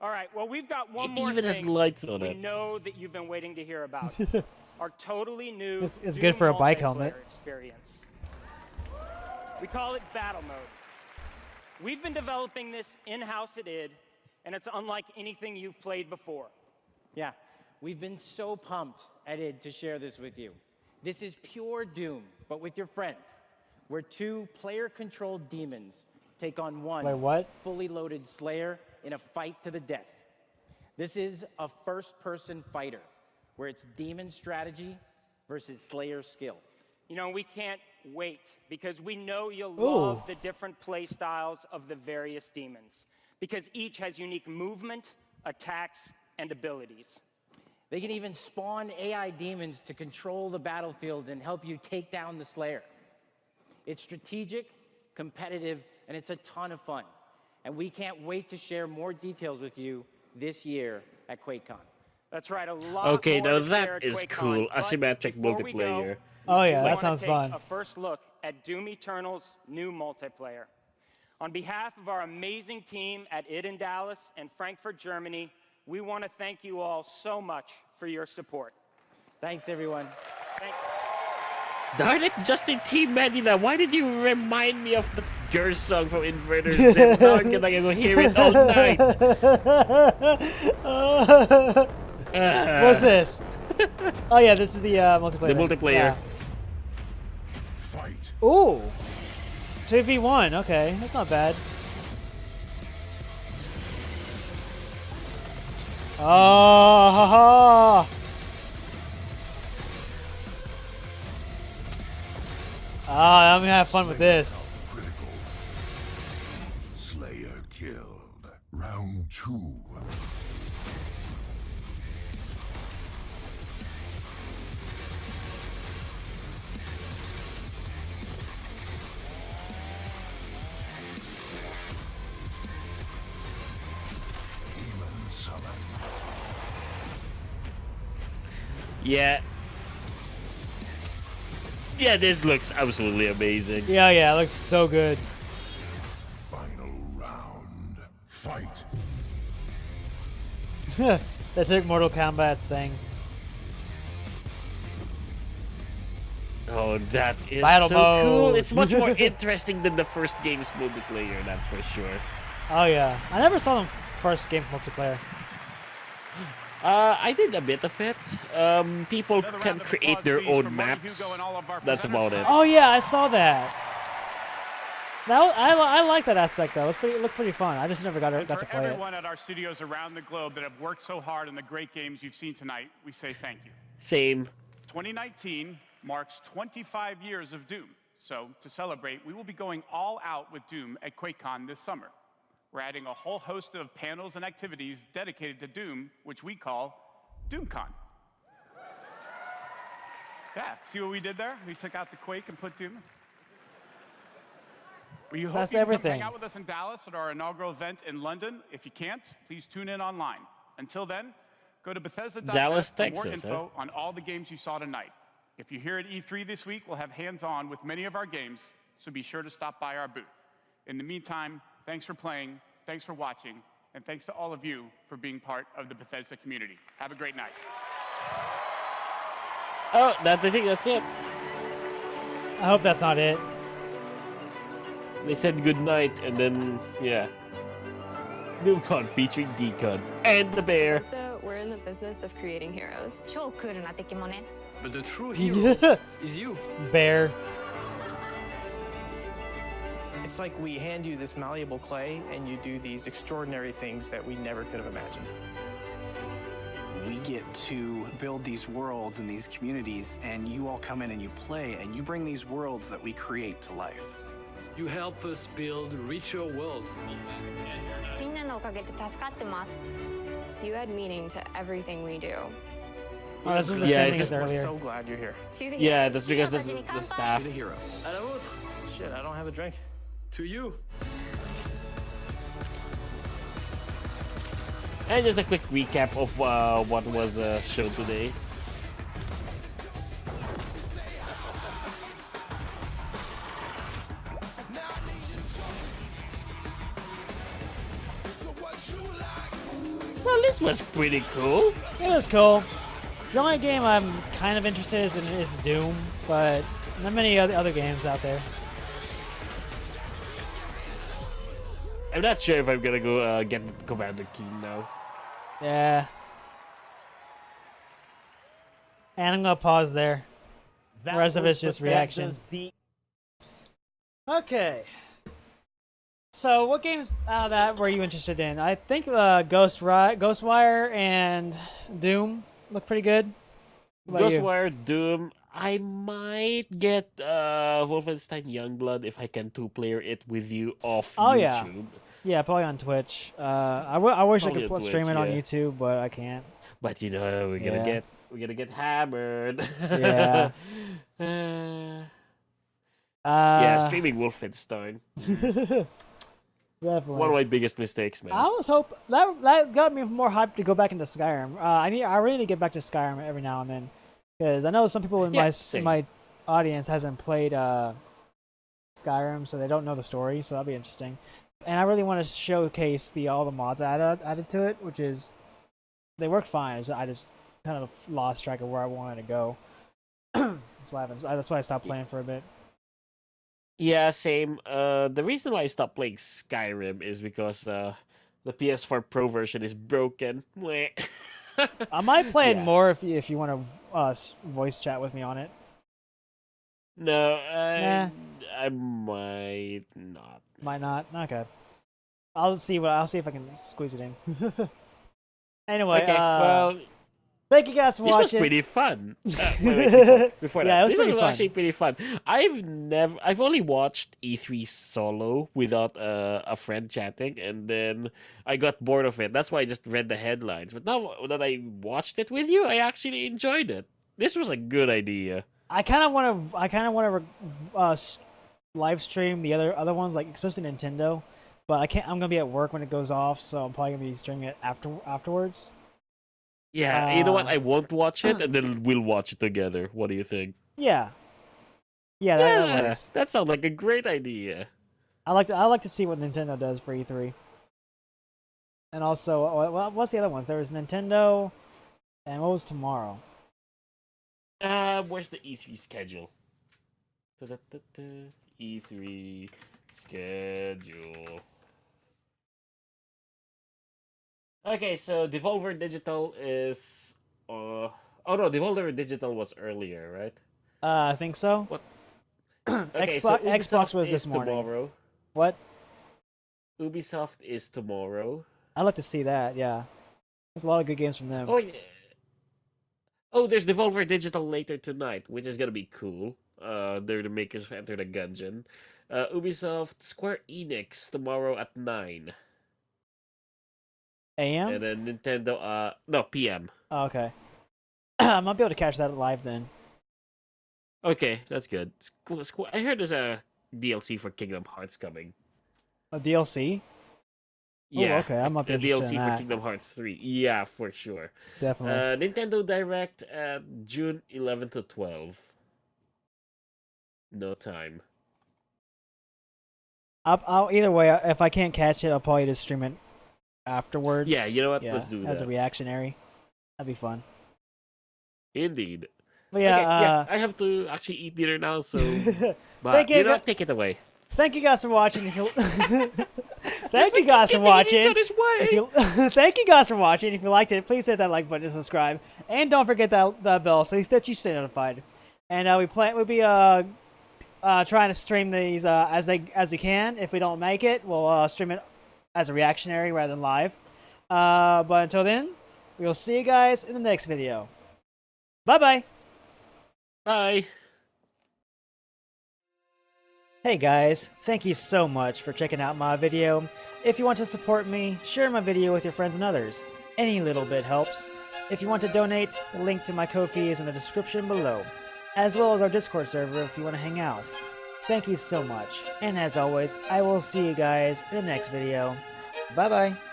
All right, well, we've got one It more even has thing lights on we it. know that you've been waiting to hear about. Our totally new It's Doom good for a bike multiplayer helmet. experience. We call it Battle Mode. We've been developing this in-house at id, and it's unlike anything you've played before. Yeah, we've been so pumped at id to share this with you. This is pure Doom, but with your friends, where two player-controlled demons take on one Wait, what? fully loaded Slayer in a fight to the death. This is a first-person fighter, where it's demon strategy versus Slayer skill. You know, we can't wait because we know you'll Ooh. love the different play styles of the various demons, because each has unique movement, attacks, and abilities. They can even spawn AI demons to control the battlefield and help you take down the Slayer. It's strategic, competitive, and it's a ton of fun. And we can't wait to share more details with you this year at QuakeCon. That's right, a lot Okay, more now to share that at is QuakeCon, cool. but Asymmetric before we go, multiplayer. Oh we yeah, do that wanna sounds take fun. A first look at Doom Eternal's new multiplayer. On behalf of our amazing team at id in Dallas and Frankfurt, Germany, we want to thank you all so much for your support. Thanks, everyone. Darn it, Justin T. Medina, why did you remind me of the girl song from Inverter Zip? Now I'm gonna go hear it all night. What's this? Oh yeah, this is the multiplayer. The multiplayer. Yeah. Fight. Ooh. 2v1, okay, that's not bad. Oh, haha. Ah, I'm gonna have fun with this. Critical. Slayer killed. Round 2. Demon summon. Yeah. Yeah, this looks absolutely amazing. Yeah, it looks so good. Final round. Fight. They took Mortal Kombat's thing. Oh, that is Battle so mode. cool. It's much more interesting than the first game's multiplayer, that's for sure. Oh yeah, I never saw them first game multiplayer. I did a bit of it. People can create their own maps. That's about it. Oh yeah, I saw that. I like that aspect though. It looked pretty fun. I just never got to For play it. everyone at our studios around the globe that have worked so hard on the great games you've seen tonight, we say thank you. Same. 2019 marks 25 years of Doom. So to celebrate, we will be going all out with Doom at QuakeCon this summer. We're adding a whole host of panels and activities dedicated to Doom, which we call DoomCon. Yeah, see what we did there? We took out the Quake and put Doom. We hope That's you can come everything. hang out with us in Dallas at our inaugural event in London. If you can't, please tune in online. Until then, go to Bethesda.net Dallas, for more Texas, info on all the games you saw tonight. If you're here at E3 this week, we'll have hands-on with many of our games, so be sure to stop by our booth. In the meantime, thanks for playing, thanks for watching, and thanks to all of you for being part of the Bethesda community. Have a great night. Oh, I think that's it. I hope that's not it. They said good night, and then, yeah. NoobCon featuring Decon and the bear. Bethesda, we're in the business of creating heroes. But the true hero is you. Bear. It's like we hand you this malleable clay and you do these extraordinary things that we never could have imagined. We get to build these worlds and these communities, and you all come in and you play, and you bring these worlds that we create to life. You help us build richer worlds. You add meaning to everything we do. Oh, this was the same thing as earlier. We're so glad you're here. Yeah, that's because that's the staff. To the heroes. Shit, I don't have a drink. To you. And just a quick recap of what was shown today. Well, this was pretty cool. It was cool. The only game I'm kind of interested in is Doom, but not many other games out there. I'm not sure if I'm gonna go get Commander Keen now. Yeah. And I'm gonna pause there. The rest of it's just reaction. Okay. So, what games out of that were you interested in? I think Ghostwire and Doom look pretty good. Ghostwire, Doom. I might get Wolfenstein Youngblood if I can two-player it with you off YouTube. Yeah, probably on Twitch. I wish Probably I could on stream Twitch, it on yeah. YouTube, but I can't. But you know, we're gonna get hammered. Yeah. Yeah, streaming Wolfenstein. Definitely. One of my biggest mistakes, man. I always hope that got me more hyped to go back into Skyrim. I really need to get back to Skyrim every now and then, because I know some people in my audience hasn't played Skyrim, so they don't know the story. So that'll be interesting. And I really want to showcase all the mods added to it, which is they work fine. I just kind of lost track of where I wanted to go. That's why I stopped playing for a bit. Yeah, same. The reason why I stopped playing Skyrim is because the PS4 Pro version is broken. I might play it more if you want to voice chat with me on it. No, I might not. Might not. Okay. I'll see if I can squeeze it in. Anyway, okay, well, thank you guys for watching. This was pretty fun. Before yeah, that, it was actually pretty fun. I've only watched E3 solo without a friend chatting, and then I got bored of it. That's why I just read the headlines. But now that I watched it with you, I actually enjoyed it. This was a good idea. I kind of want to live stream the other ones, like especially Nintendo, but I can't. I'm gonna be at work when it goes off, so I'm probably gonna be streaming it afterwards. Yeah, you know what? I won't watch it, and then we'll watch it together. What do you think? Yeah. That works. That sounds like a great idea. I like to see what Nintendo does for E3. And also, what's the other ones? There was Nintendo, and what was tomorrow? Where's the E3 schedule? E3 schedule. Okay, so Devolver Digital is oh no, Devolver Digital was earlier, right? I think so. What? Okay, Xbox was this morning. Tomorrow. What? Ubisoft is tomorrow. I'd like to see that. Yeah, there's a lot of good games from them. Oh yeah. Oh, there's Devolver Digital later tonight, which is gonna be cool. They're the makers of Enter the Gungeon. Ubisoft, Square Enix tomorrow at 9 a.m. And then Nintendo, no, p.m. Oh, okay. I might be able to catch that live then. Okay, that's good. I heard there's a DLC for Kingdom Hearts coming. A DLC? Yeah. Oh, okay, I might be interested DLC in that. for Kingdom Hearts 3. Yeah, for sure. Definitely. Nintendo Direct June 11 to 12. No time. I'll either way. If I can't catch it, I'll probably just stream it afterwards. Yeah, you know what? Yeah, Let's do as that. a reactionary. That'd be fun. Indeed. But yeah, okay, I have to actually eat dinner now, so. But Thank you, you know what? Take it away. Thank you guys for watching. If you thank you guys for watching. Thank you guys for watching. If you liked it, please hit that like button and subscribe, and don't forget that bell so that you stay notified. And we'll be trying to stream these as we can. If we don't make it, we'll stream it as a reactionary rather than live. But until then, we will see you guys in the next video. Bye-bye. Bye. Hey guys, thank you so much for checking out my video. If you want to support me, share my video with your friends and others. Any little bit helps. If you want to donate, the link to my Ko-fi is in the description below, as well as our Discord server if you want to hang out. Thank you so much, and as always, I will see you guys in the next video. Bye bye.